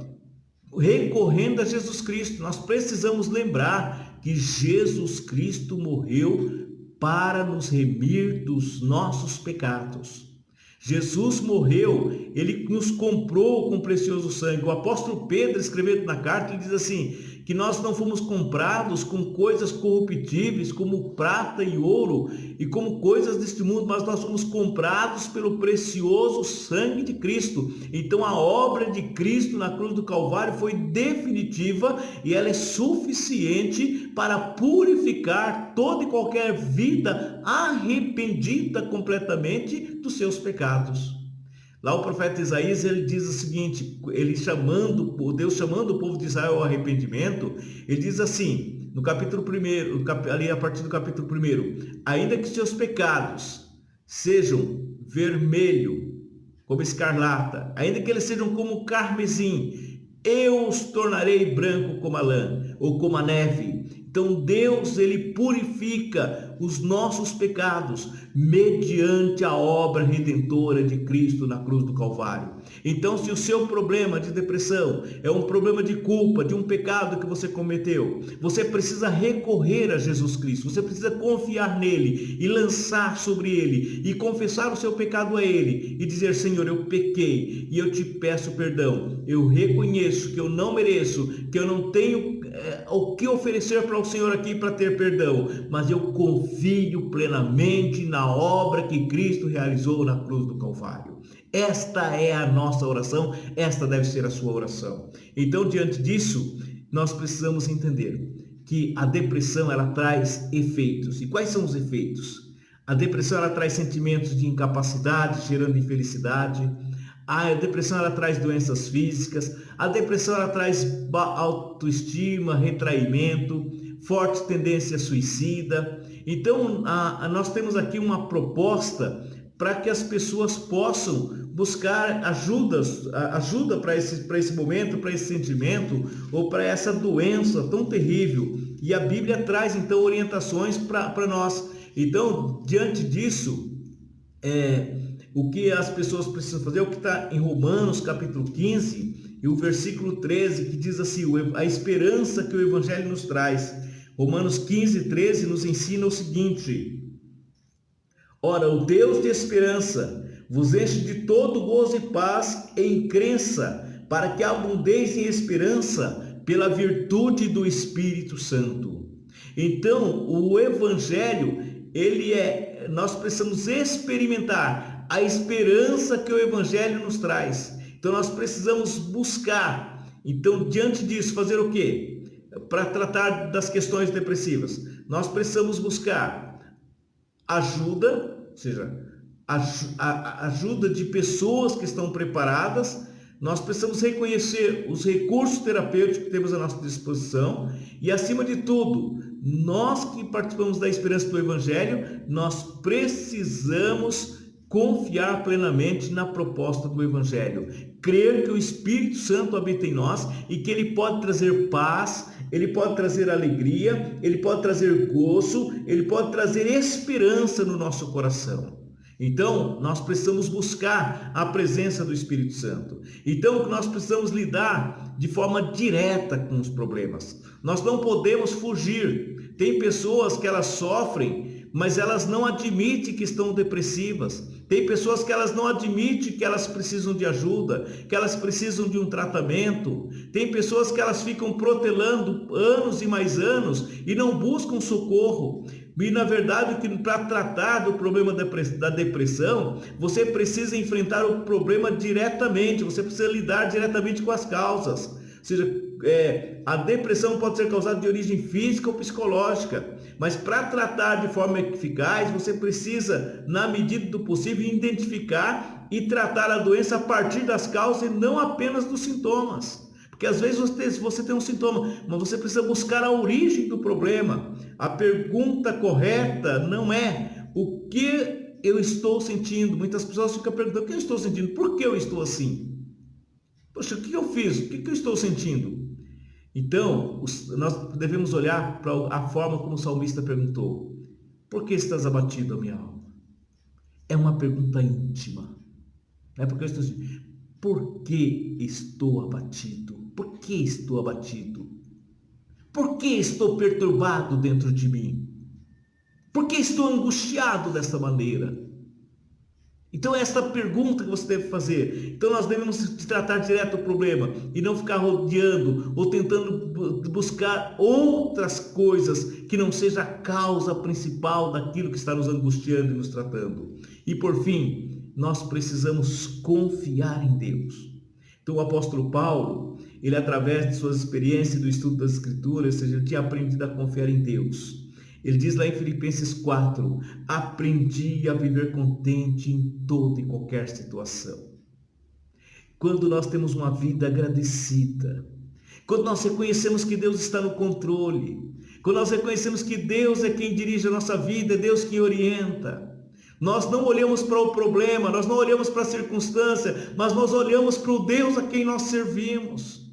recorrendo a Jesus Cristo. Nós precisamos lembrar que Jesus Cristo morreu para nos remir dos nossos pecados. Jesus morreu, ele nos comprou com precioso sangue. O apóstolo Pedro, escrevendo na carta, ele diz assim, que nós não fomos comprados com coisas corruptíveis, como prata e ouro, e como coisas deste mundo, mas nós fomos comprados pelo precioso sangue de Cristo. Então a obra de Cristo na cruz do Calvário foi definitiva, e ela é suficiente para purificar toda e qualquer vida arrependida completamente dos seus pecados. Lá o profeta Isaías, ele diz o seguinte, Deus chamando o povo de Israel ao arrependimento, ele diz assim, no capítulo 1, ali a partir do capítulo 1, ainda que seus pecados sejam vermelho, como escarlata, ainda que eles sejam como carmesim, eu os tornarei branco como a lã, ou como a neve. Então Deus, ele purifica os nossos pecados mediante a obra redentora de Cristo na cruz do Calvário. Então, se o seu problema de depressão é um problema de culpa, de um pecado que você cometeu, você precisa recorrer a Jesus Cristo, você precisa confiar nele e lançar sobre ele e confessar o seu pecado a ele e dizer, Senhor, eu pequei e eu te peço perdão, eu reconheço que eu não mereço, que eu não tenho o que oferecer para o Senhor aqui para ter perdão, mas eu confio plenamente na obra que Cristo realizou na cruz do Calvário. Esta é a nossa oração, esta deve ser a sua oração. Então, diante disso, nós precisamos entender que a depressão, ela traz efeitos. E quais são os efeitos? A depressão, ela traz sentimentos de incapacidade, gerando infelicidade. A depressão, ela traz doenças físicas. A depressão, ela traz autoestima, retraimento, forte tendência suicida. Então, nós temos aqui uma proposta para que as pessoas possam buscar ajuda para esse momento, para esse sentimento ou para essa doença tão terrível. E a Bíblia traz então orientações para nós. Então, diante disso, o que as pessoas precisam fazer é o que está em Romanos capítulo 15, e o versículo 13, que diz assim, a esperança que o Evangelho nos traz. Romanos 15, 13 nos ensina o seguinte: ora, o Deus de esperança vos enche de todo gozo e paz em crença, para que abundeis em esperança pela virtude do Espírito Santo. Então, o Evangelho, nós precisamos experimentar a esperança que o Evangelho nos traz. Então, nós precisamos buscar. Então, diante disso, fazer o quê? Para tratar das questões depressivas, nós precisamos buscar ajuda, ou seja, ajuda de pessoas que estão preparadas. Nós precisamos reconhecer os recursos terapêuticos que temos à nossa disposição e, acima de tudo, nós que participamos da esperança do Evangelho, nós precisamos confiar plenamente na proposta do Evangelho, crer que o Espírito Santo habita em nós e que Ele pode trazer paz, Ele pode trazer alegria, Ele pode trazer gozo, Ele pode trazer esperança no nosso coração. Então, nós precisamos buscar a presença do Espírito Santo. Então, nós precisamos lidar de forma direta com os problemas. Nós não podemos fugir. Tem pessoas que elas sofrem, mas elas não admitem que estão depressivas. Tem pessoas que elas não admitem que elas precisam de ajuda, que elas precisam de um tratamento. Tem pessoas que elas ficam protelando anos e mais anos e não buscam socorro. E na verdade, que para tratar do problema da depressão, você precisa enfrentar o problema diretamente, você precisa lidar diretamente com as causas. Ou seja, a depressão pode ser causada de origem física ou psicológica, mas para tratar de forma eficaz, você precisa, na medida do possível, identificar e tratar a doença a partir das causas e não apenas dos sintomas. Porque às vezes você tem um sintoma, mas você precisa buscar a origem do problema. A pergunta correta não é o que eu estou sentindo. Muitas pessoas ficam perguntando: o que eu estou sentindo? Por que eu estou assim? Poxa, o que eu fiz? O que eu estou sentindo? Então, nós devemos olhar para a forma como o salmista perguntou: por que estás abatido, a minha alma? É uma pergunta íntima. Não é porque eu estou sentindo. Por que estou abatido? Por que estou abatido? Por que estou perturbado dentro de mim? Por que estou angustiado dessa maneira? Então é essa pergunta que você deve fazer. Então nós devemos tratar direto o problema e não ficar rodeando ou tentando buscar outras coisas que não seja a causa principal daquilo que está nos angustiando e nos tratando. E por fim, nós precisamos confiar em Deus. Então o apóstolo Paulo, ele através de suas experiências do estudo das Escrituras, ou seja, ele tinha aprendido a confiar em Deus. Ele diz lá em Filipenses 4, aprendi a viver contente em toda e qualquer situação. Quando nós temos uma vida agradecida, quando nós reconhecemos que Deus está no controle, quando nós reconhecemos que Deus é quem dirige a nossa vida, é Deus quem orienta, nós não olhamos para o problema, nós não olhamos para a circunstância, mas nós olhamos para o Deus a quem nós servimos.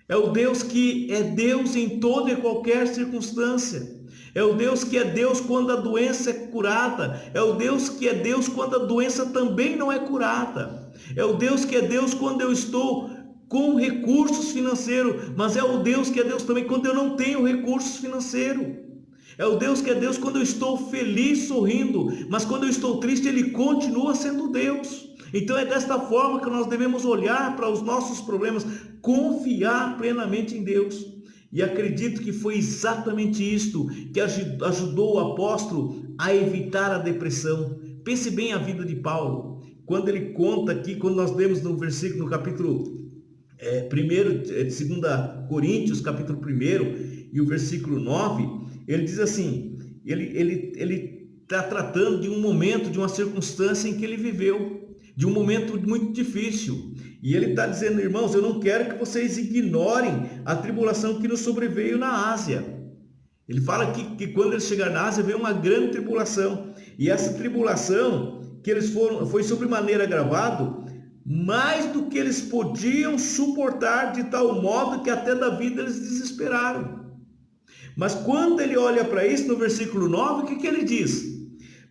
É o Deus que é Deus em toda e qualquer circunstância. É o Deus que é Deus quando a doença é curada. É o Deus que é Deus quando a doença também não é curada. É o Deus que é Deus quando eu estou com recursos financeiros. Mas é o Deus que é Deus também quando eu não tenho recursos financeiros. É o Deus que é Deus quando eu estou feliz, sorrindo. Mas quando eu estou triste, Ele continua sendo Deus. Então é desta forma que nós devemos olhar para os nossos problemas, confiar plenamente em Deus. E acredito que foi exatamente isto que ajudou o apóstolo a evitar a depressão. Pense bem a vida de Paulo. Quando ele conta aqui, quando nós lemos no versículo, no capítulo 2 Coríntios, capítulo 1 e o versículo 9, ele diz assim, ele está tratando de um momento, de uma circunstância em que ele viveu, de um momento muito difícil. E ele está dizendo: irmãos, eu não quero que vocês ignorem a tribulação que nos sobreveio na Ásia. Ele fala que quando eles chegaram na Ásia, veio uma grande tribulação. E essa tribulação que eles foi sobremaneira agravado, mais do que eles podiam suportar, de tal modo que até da vida eles desesperaram. Mas quando ele olha para isso, no versículo 9, o que ele diz?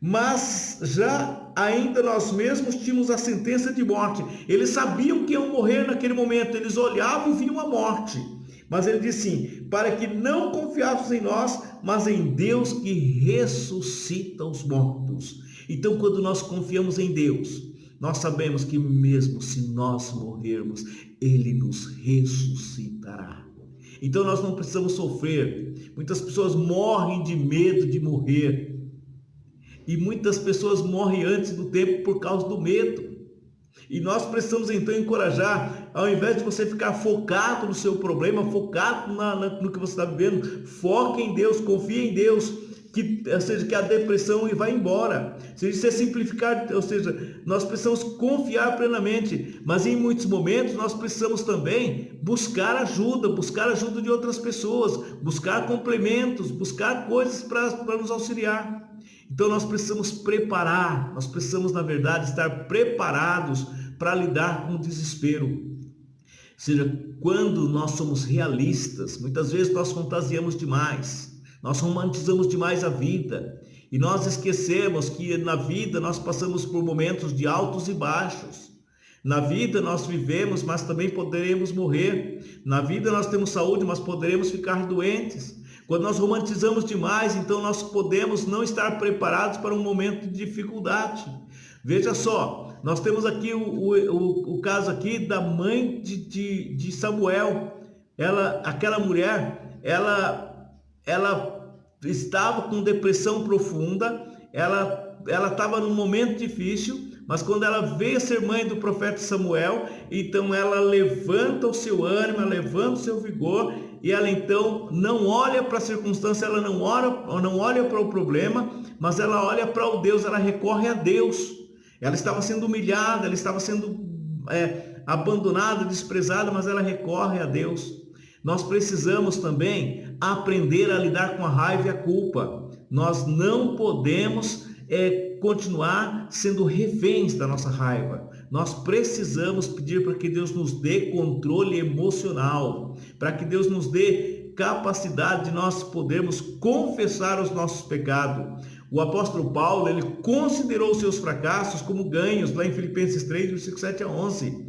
Mas já ainda nós mesmos tínhamos a sentença de morte. Eles sabiam que iam morrer naquele momento, eles olhavam e viam a morte. Mas ele disse assim, para que não confiássemos em nós, mas em Deus que ressuscita os mortos. Então, quando nós confiamos em Deus, nós sabemos que mesmo se nós morrermos, Ele nos ressuscitará. Então nós não precisamos sofrer. Muitas pessoas morrem de medo de morrer. E muitas pessoas morrem antes do tempo por causa do medo. E nós precisamos então encorajar, ao invés de você ficar focado no seu problema, focado no que você está vivendo, foque em Deus, confie em Deus, ou seja, que a depressão vai embora. Se isso é simplificar, ou seja, nós precisamos confiar plenamente, mas em muitos momentos nós precisamos também buscar ajuda de outras pessoas, buscar complementos, buscar coisas para nos auxiliar. Então nós precisamos preparar, nós precisamos, na verdade, estar preparados para lidar com o desespero. Ou seja, quando nós somos realistas, muitas vezes nós fantasiamos demais, nós romantizamos demais a vida e nós esquecemos que na vida nós passamos por momentos de altos e baixos. Na vida nós vivemos, mas também poderemos morrer. Na vida nós temos saúde, mas poderemos ficar doentes. Quando nós romantizamos demais, então nós podemos não estar preparados para um momento de dificuldade. Veja só, nós temos aqui o caso aqui da mãe de Samuel. Aquela mulher, ela estava com depressão profunda, ela estava num momento difícil, mas quando ela veio a ser mãe do profeta Samuel, então ela levanta o seu ânimo, ela levanta o seu vigor, e ela então não olha para a circunstância, ela não olha para o problema, mas ela olha para o Deus, ela recorre a Deus. Ela estava sendo humilhada, ela estava sendo abandonada, desprezada, mas ela recorre a Deus. Nós precisamos também aprender a lidar com a raiva e a culpa. Nós não podemos continuar sendo reféns da nossa raiva. Nós precisamos pedir para que Deus nos dê controle emocional, para que Deus nos dê capacidade de nós podermos confessar os nossos pecados. O apóstolo Paulo, ele considerou seus fracassos como ganhos, lá em Filipenses 3, versículos 7 a 11.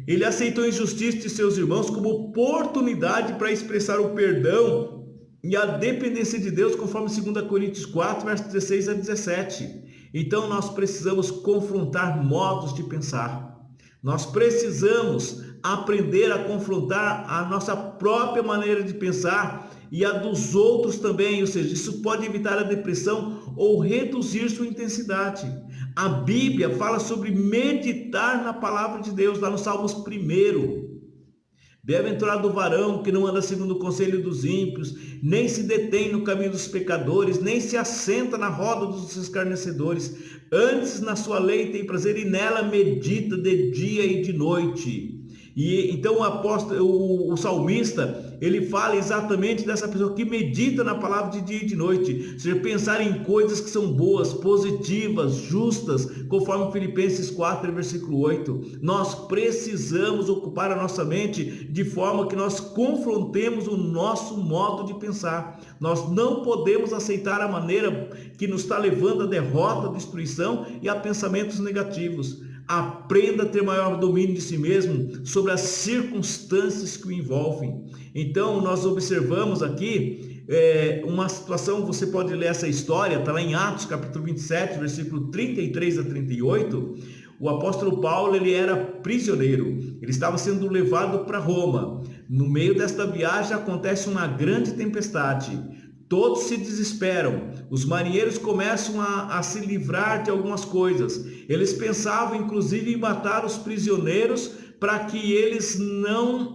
Ele aceitou a injustiça de seus irmãos como oportunidade para expressar o perdão e a dependência de Deus, conforme 2 Coríntios 4, versos 16 a 17. Então nós precisamos confrontar modos de pensar. Nós precisamos aprender a confrontar a nossa própria maneira de pensar e a dos outros também, ou seja, isso pode evitar a depressão ou reduzir sua intensidade. A Bíblia fala sobre meditar na palavra de Deus, lá no Salmos 1. Bem-aventurado o varão que não anda segundo o conselho dos ímpios, nem se detém no caminho dos pecadores, nem se assenta na roda dos escarnecedores. Antes na sua lei tem prazer e nela medita de dia e de noite. E então o salmista, ele fala exatamente dessa pessoa que medita na palavra de dia e de noite, ou seja, pensar em coisas que são boas, positivas, justas, conforme Filipenses 4, versículo 8. Nós precisamos ocupar a nossa mente de forma que nós confrontemos o nosso modo de pensar. Nós não podemos aceitar a maneira que nos está levando à derrota, à destruição e a pensamentos negativos. Aprenda a ter maior domínio de si mesmo sobre as circunstâncias que o envolvem. Então nós observamos aqui uma situação, você pode ler essa história, está lá em Atos capítulo 27, versículo 33 a 38. O apóstolo Paulo, ele era prisioneiro, ele estava sendo levado para Roma. No meio desta viagem acontece uma grande tempestade. Todos se desesperam, os marinheiros começam a se livrar de algumas coisas. Eles pensavam inclusive em matar os prisioneiros para que eles não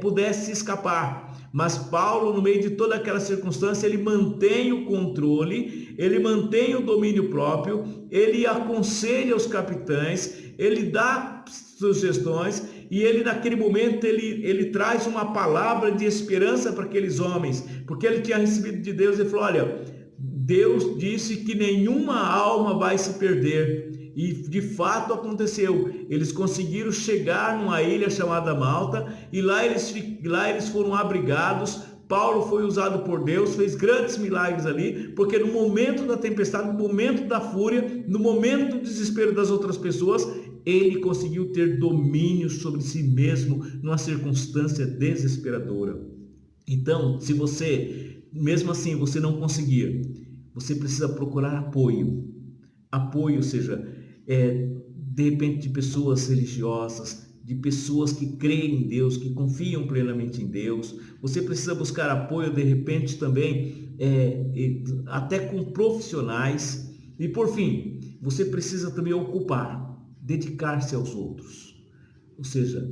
pudessem escapar. Mas Paulo, no meio de toda aquela circunstância, ele mantém o controle, ele mantém o domínio próprio, ele aconselha os capitães, ele dá sugestões e ele naquele momento ele traz uma palavra de esperança para aqueles homens, porque ele tinha recebido de Deus e falou: olha, Deus disse que nenhuma alma vai se perder. E de fato aconteceu. Eles conseguiram chegar numa ilha chamada Malta e lá eles foram abrigados, Paulo foi usado por Deus, fez grandes milagres ali, porque no momento da tempestade, no momento da fúria, no momento do desespero das outras pessoas, ele conseguiu ter domínio sobre si mesmo numa circunstância desesperadora. Então, se você, mesmo assim, você não conseguir, você precisa procurar apoio. Apoio, ou seja, de repente de pessoas religiosas, de pessoas que creem em Deus, que confiam plenamente em Deus. Você precisa buscar apoio, de repente, também, até com profissionais. E, por fim, você precisa também dedicar-se aos outros. Ou seja,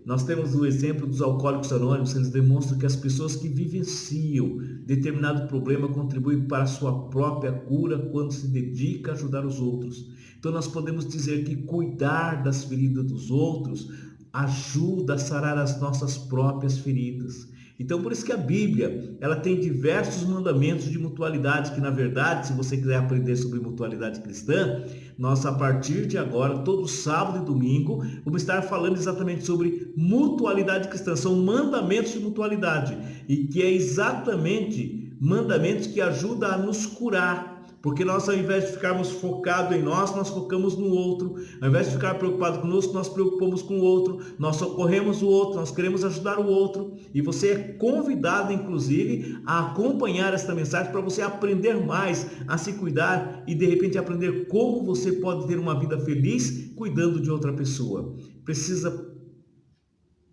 nós temos o exemplo dos alcoólicos anônimos, eles demonstram que as pessoas que vivenciam determinado problema contribuem para a sua própria cura quando se dedica a ajudar os outros. Então nós podemos dizer que cuidar das feridas dos outros ajuda a sarar as nossas próprias feridas. Então por isso que a Bíblia, ela tem diversos mandamentos de mutualidade, que na verdade, se você quiser aprender sobre mutualidade cristã, nós a partir de agora, todo sábado e domingo, vamos estar falando exatamente sobre mutualidade cristã. São mandamentos de mutualidade, e que é exatamente mandamentos que ajudam a nos curar. Porque nós, ao invés de ficarmos focados em nós focamos no outro. Ao invés de ficar preocupado conosco, nós preocupamos com o outro. Nós socorremos o outro, nós queremos ajudar o outro. E você é convidado, inclusive, a acompanhar esta mensagem para você aprender mais a se cuidar e, de repente, aprender como você pode ter uma vida feliz cuidando de outra pessoa. Precisa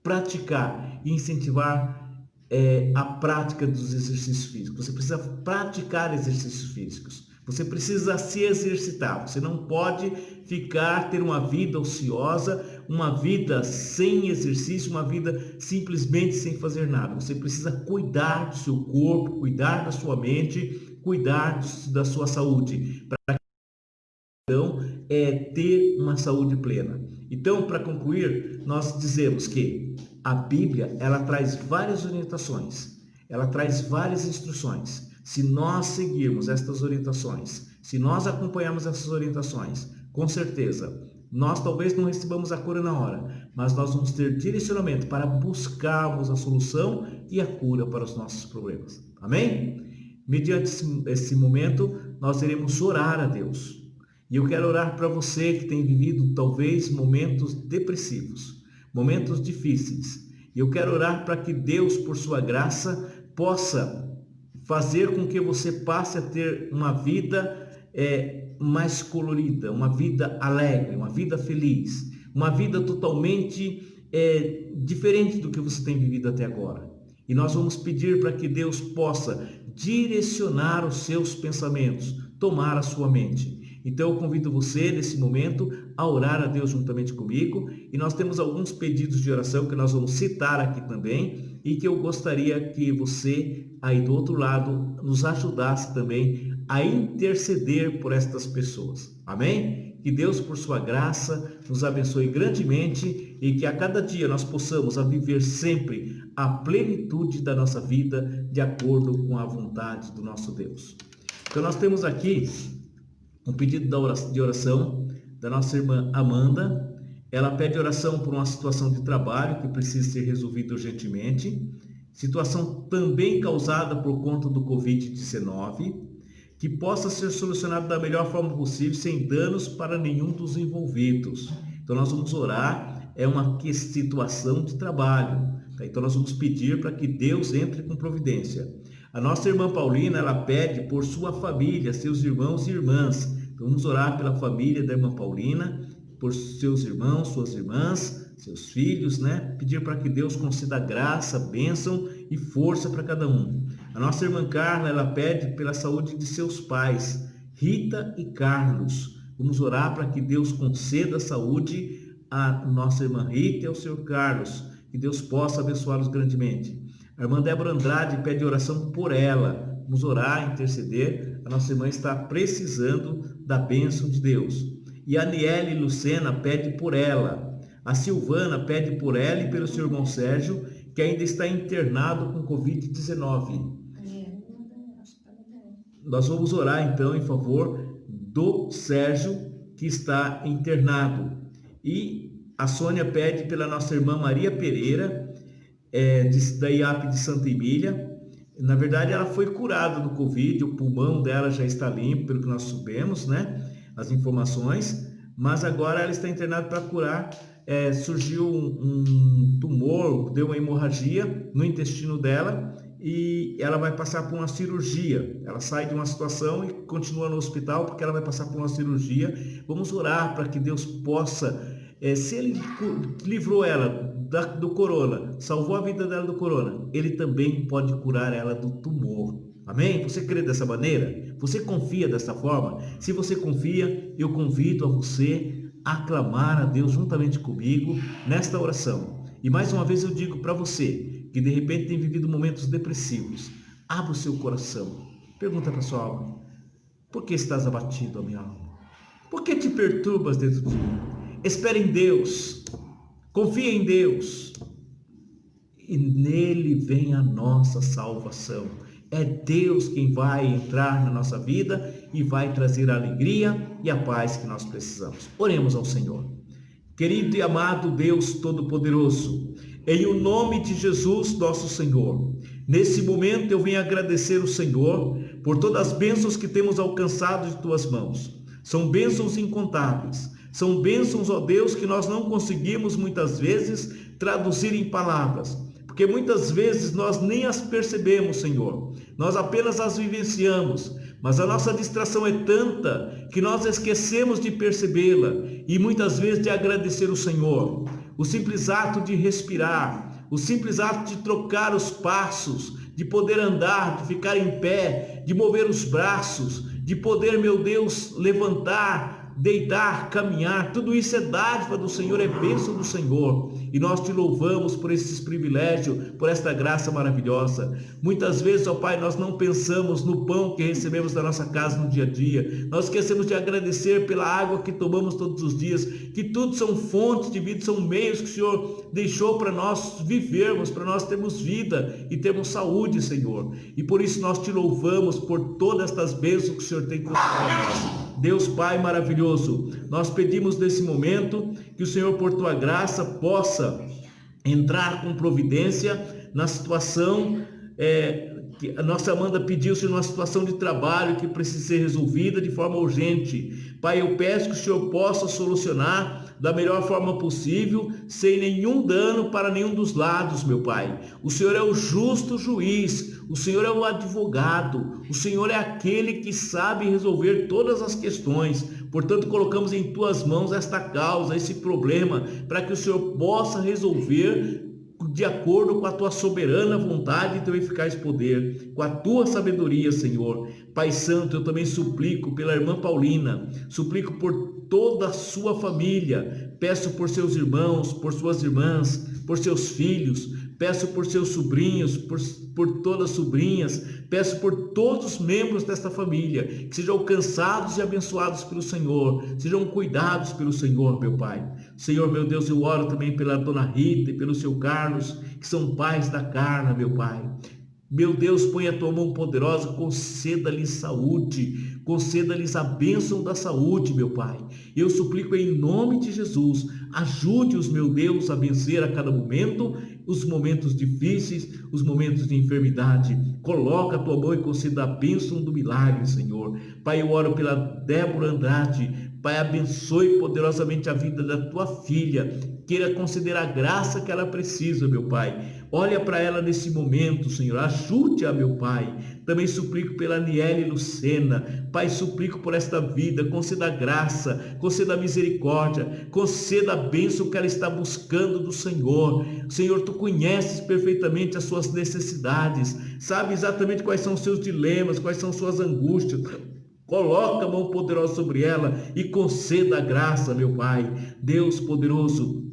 praticar e incentivar a prática dos exercícios físicos. Você precisa praticar exercícios físicos. Você precisa se exercitar. Você não pode ter uma vida ociosa, uma vida sem exercício, uma vida simplesmente sem fazer nada. Você precisa cuidar do seu corpo, cuidar da sua mente, cuidar da sua saúde, para então ter uma saúde plena. Então, para concluir, nós dizemos que a Bíblia, ela traz várias orientações, ela traz várias instruções. Se nós seguirmos estas orientações, se nós acompanharmos essas orientações, com certeza, nós talvez não recebamos a cura na hora, mas nós vamos ter direcionamento para buscarmos a solução e a cura para os nossos problemas. Amém? Mediante esse momento, nós iremos orar a Deus. E eu quero orar para você que tem vivido talvez momentos depressivos, momentos difíceis. E eu quero orar para que Deus, por sua graça, possa fazer com que você passe a ter uma vida mais colorida, uma vida alegre, uma vida feliz, uma vida totalmente diferente do que você tem vivido até agora. E nós vamos pedir para que Deus possa direcionar os seus pensamentos, tomar a sua mente. Então eu convido você nesse momento a orar a Deus juntamente comigo, e nós temos alguns pedidos de oração que nós vamos citar aqui também, e que eu gostaria que você aí do outro lado nos ajudasse também a interceder por estas pessoas. Amém? Que Deus, por sua graça, nos abençoe grandemente e que a cada dia nós possamos viver sempre a plenitude da nossa vida de acordo com a vontade do nosso Deus. Então nós temos aqui um pedido de oração da nossa irmã Amanda. Ela pede oração por uma situação de trabalho que precisa ser resolvida urgentemente, situação também causada por conta do Covid-19, que possa ser solucionado da melhor forma possível, sem danos para nenhum dos envolvidos. Então nós vamos orar, é uma situação de trabalho, tá? Então nós vamos pedir para que Deus entre com providência. A nossa irmã Paulina, ela pede por sua família, seus irmãos e irmãs. Então vamos orar pela família da irmã Paulina, por seus irmãos, suas irmãs, seus filhos, né? Pedir para que Deus conceda graça, bênção e força para cada um. A nossa irmã Carla, ela pede pela saúde de seus pais, Rita e Carlos. Vamos orar para que Deus conceda saúde à nossa irmã Rita e ao seu Carlos, que Deus possa abençoá-los grandemente. A irmã Débora Andrade pede oração por ela. Vamos orar, interceder. A nossa irmã está precisando da bênção de Deus. E a Aniele Lucena pede por ela. A Silvana pede por ela e pelo seu irmão Sérgio, que ainda está internado com Covid-19. Nós vamos orar então em favor do Sérgio, que está internado. E a Sônia pede pela nossa irmã Maria Pereira, da IAP de Santa Emília, Na verdade, ela foi curada do Covid, o pulmão dela já está limpo, pelo que nós soubemos, né? As informações, mas agora ela está internada para curar. Surgiu um tumor, deu uma hemorragia no intestino dela e ela vai passar por uma cirurgia. Ela sai de uma situação e continua no hospital porque ela vai passar por uma cirurgia. Vamos orar para que Deus possa, se Ele livrou ela do corona, salvou a vida dela do corona, Ele também pode curar ela do tumor. Amém? Você crê dessa maneira? Você confia dessa forma? Se você confia, eu convido a você a clamar a Deus juntamente comigo nesta oração. E mais uma vez eu digo para você que de repente tem vivido momentos depressivos, abra o seu coração, pergunta para sua alma: por que estás abatido, a minha alma? Por que te perturbas dentro de mim? Espere em Deus, confia em Deus, e nele vem a nossa salvação. É Deus quem vai entrar na nossa vida e vai trazer a alegria e a paz que nós precisamos. Oremos ao Senhor. Querido e amado Deus Todo-Poderoso, em o nome de Jesus, nosso Senhor, nesse momento eu venho agradecer o Senhor por todas as bênçãos que temos alcançado de tuas mãos. São bênçãos incontáveis. São bênçãos, ó Deus, que nós não conseguimos muitas vezes traduzir em palavras, porque muitas vezes nós nem as percebemos, Senhor. Nós apenas as vivenciamos, mas a nossa distração é tanta que nós esquecemos de percebê-la e muitas vezes de agradecer o Senhor. O simples ato de respirar, o simples ato de trocar os passos, de poder andar, de ficar em pé, de mover os braços, de poder, meu Deus, levantar, deitar, caminhar, tudo isso é dádiva do Senhor, é bênção do Senhor, e nós te louvamos por esses privilégios, por esta graça maravilhosa. Muitas vezes, ó Pai, nós não pensamos no pão que recebemos da nossa casa no dia a dia, nós esquecemos de agradecer pela água que tomamos todos os dias, que tudo são fontes de vida, são meios que o Senhor deixou para nós vivermos, para nós termos vida e termos saúde, Senhor, e por isso nós te louvamos por todas estas bênçãos que o Senhor tem concedido a nós. Deus Pai maravilhoso, nós pedimos nesse momento que o Senhor, por tua graça, possa entrar com providência na situação que a nossa Amanda pediu, Senhor, uma situação de trabalho que precisa ser resolvida de forma urgente. Pai, eu peço que o Senhor possa solucionar da melhor forma possível, sem nenhum dano para nenhum dos lados, meu Pai. O Senhor é o justo juiz, o Senhor é o advogado, o Senhor é aquele que sabe resolver todas as questões. Portanto, colocamos em tuas mãos esta causa, esse problema, para que o Senhor possa resolver de acordo com a tua soberana vontade e teu eficaz poder, com a tua sabedoria, Senhor. Pai Santo, eu também suplico pela irmã Paulina, suplico por toda a sua família, peço por seus irmãos, por suas irmãs, por seus filhos, peço por seus sobrinhos, por todas as sobrinhas, peço por todos os membros desta família, que sejam alcançados e abençoados pelo Senhor, sejam cuidados pelo Senhor, meu Pai. Senhor, meu Deus, eu oro também pela dona Rita e pelo seu Carlos, que são pais da Carla, meu Pai. Meu Deus, põe a tua mão poderosa, conceda-lhes saúde, conceda-lhes a bênção da saúde, meu Pai. Eu suplico em nome de Jesus, ajude-os, meu Deus, a vencer a cada momento os momentos difíceis, os momentos de enfermidade. Coloca a tua mão e conceda a bênção do milagre, Senhor. Pai, eu oro pela Débora Andrade. Pai, abençoe poderosamente a vida da tua filha. Queira conceder a graça que ela precisa, meu Pai. Olha para ela nesse momento, Senhor. Ajude-a, meu Pai. Também suplico pela Aniele Lucena. Pai, suplico por esta vida. Conceda a graça, conceda a misericórdia, conceda a bênção que ela está buscando do Senhor. Senhor, tu conheces perfeitamente as suas necessidades. Sabe exatamente quais são os seus dilemas, quais são suas angústias. Coloca a mão poderosa sobre ela e conceda a graça, meu Pai. Deus poderoso,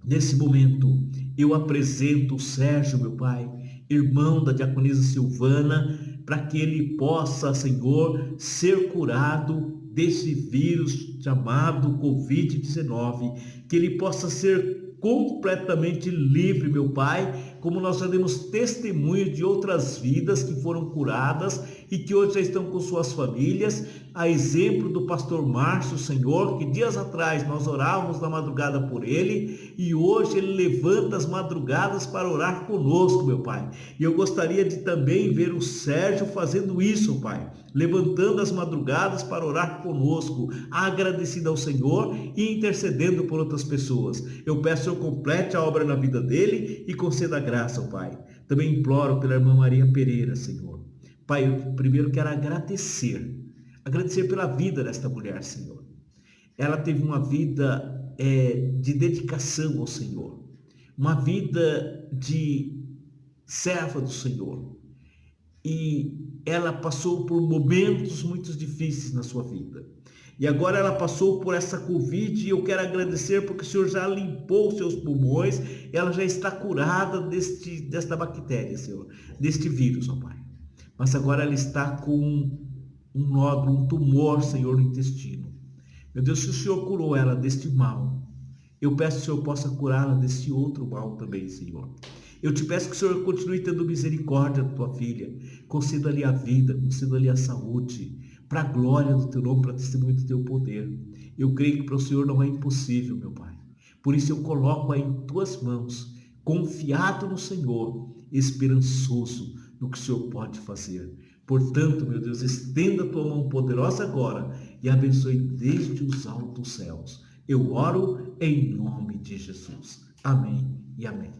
nesse momento eu apresento o Sérgio, meu Pai, irmão da diaconisa Silvana, para que ele possa, Senhor, ser curado desse vírus chamado Covid-19, que ele possa ser completamente livre, meu Pai, como nós já demos testemunho de outras vidas que foram curadas e que hoje já estão com suas famílias, a exemplo do pastor Márcio, Senhor, que dias atrás nós orávamos na madrugada por ele e hoje ele levanta as madrugadas para orar conosco, meu Pai. E eu gostaria de também ver o Sérgio fazendo isso, Pai, levantando as madrugadas para orar conosco, agradecido ao Senhor e intercedendo por outras pessoas. Eu peço que o Senhor complete a obra na vida dele e conceda graça, Pai. Também imploro pela irmã Maria Pereira, Senhor. Pai, eu primeiro quero agradecer pela vida desta mulher, Senhor. Ela teve uma vida de dedicação ao Senhor, uma vida de serva do Senhor, e ela passou por momentos muito difíceis na sua vida, e agora ela passou por essa Covid, e eu quero agradecer porque o Senhor já limpou os seus pulmões, ela já está curada desta bactéria, Senhor, deste vírus, ó Pai. Mas agora ela está com um nódulo, um tumor, Senhor, no intestino. Meu Deus, se o Senhor curou ela deste mal, eu peço que o Senhor possa curá-la deste outro mal também, Senhor. Eu te peço que o Senhor continue tendo misericórdia da tua filha, conceda-lhe a vida, conceda-lhe a saúde, para a glória do teu nome, para testemunho do teu poder. Eu creio que para o Senhor não é impossível, meu Pai. Por isso eu coloco-a em tuas mãos, confiado no Senhor, esperançoso no que o Senhor pode fazer. Portanto, meu Deus, estenda a tua mão poderosa agora e abençoe desde os altos céus. Eu oro em nome de Jesus. Amém e amém.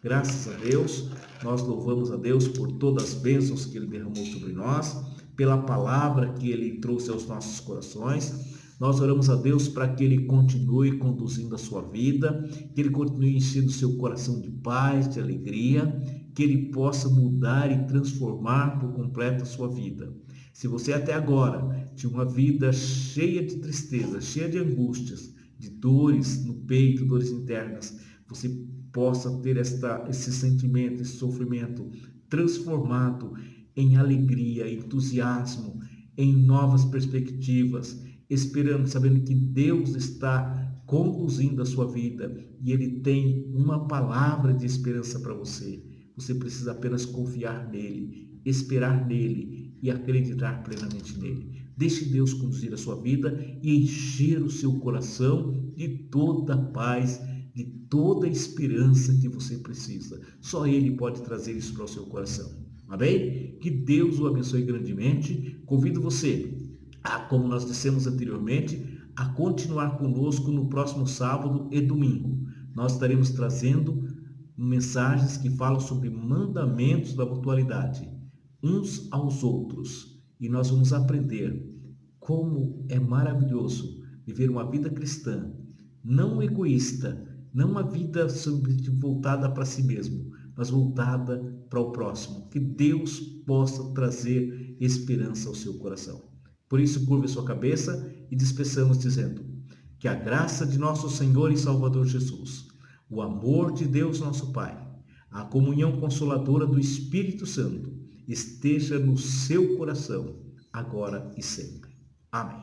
Graças a Deus, nós louvamos a Deus por todas as bênçãos que Ele derramou sobre nós, pela palavra que Ele trouxe aos nossos corações. Nós oramos a Deus para que Ele continue conduzindo a sua vida, que Ele continue enchendo o seu coração de paz, de alegria, que Ele possa mudar e transformar por completo a sua vida. Se você até agora tinha uma vida cheia de tristeza, cheia de angústias, de dores no peito, dores internas, você possa ter esse sentimento, esse sofrimento transformado em alegria, entusiasmo, em novas perspectivas, esperando, sabendo que Deus está conduzindo a sua vida e Ele tem uma palavra de esperança para você. Você precisa apenas confiar nele, esperar nele e acreditar plenamente nele. Deixe Deus conduzir a sua vida e encher o seu coração de toda a paz, de toda a esperança que você precisa. Só Ele pode trazer isso para o seu coração. Amém? Que Deus o abençoe grandemente. Convido você como nós dissemos anteriormente, a continuar conosco no próximo sábado e domingo. Nós estaremos trazendo mensagens que falam sobre mandamentos da mutualidade, uns aos outros. E nós vamos aprender como é maravilhoso viver uma vida cristã, não egoísta, não uma vida voltada para si mesmo, mas voltada para o próximo. Que Deus possa trazer esperança ao seu coração. Por isso, curva a sua cabeça e despeçamos dizendo que a graça de nosso Senhor e Salvador Jesus, o amor de Deus nosso Pai, a comunhão consoladora do Espírito Santo esteja no seu coração, agora e sempre. Amém.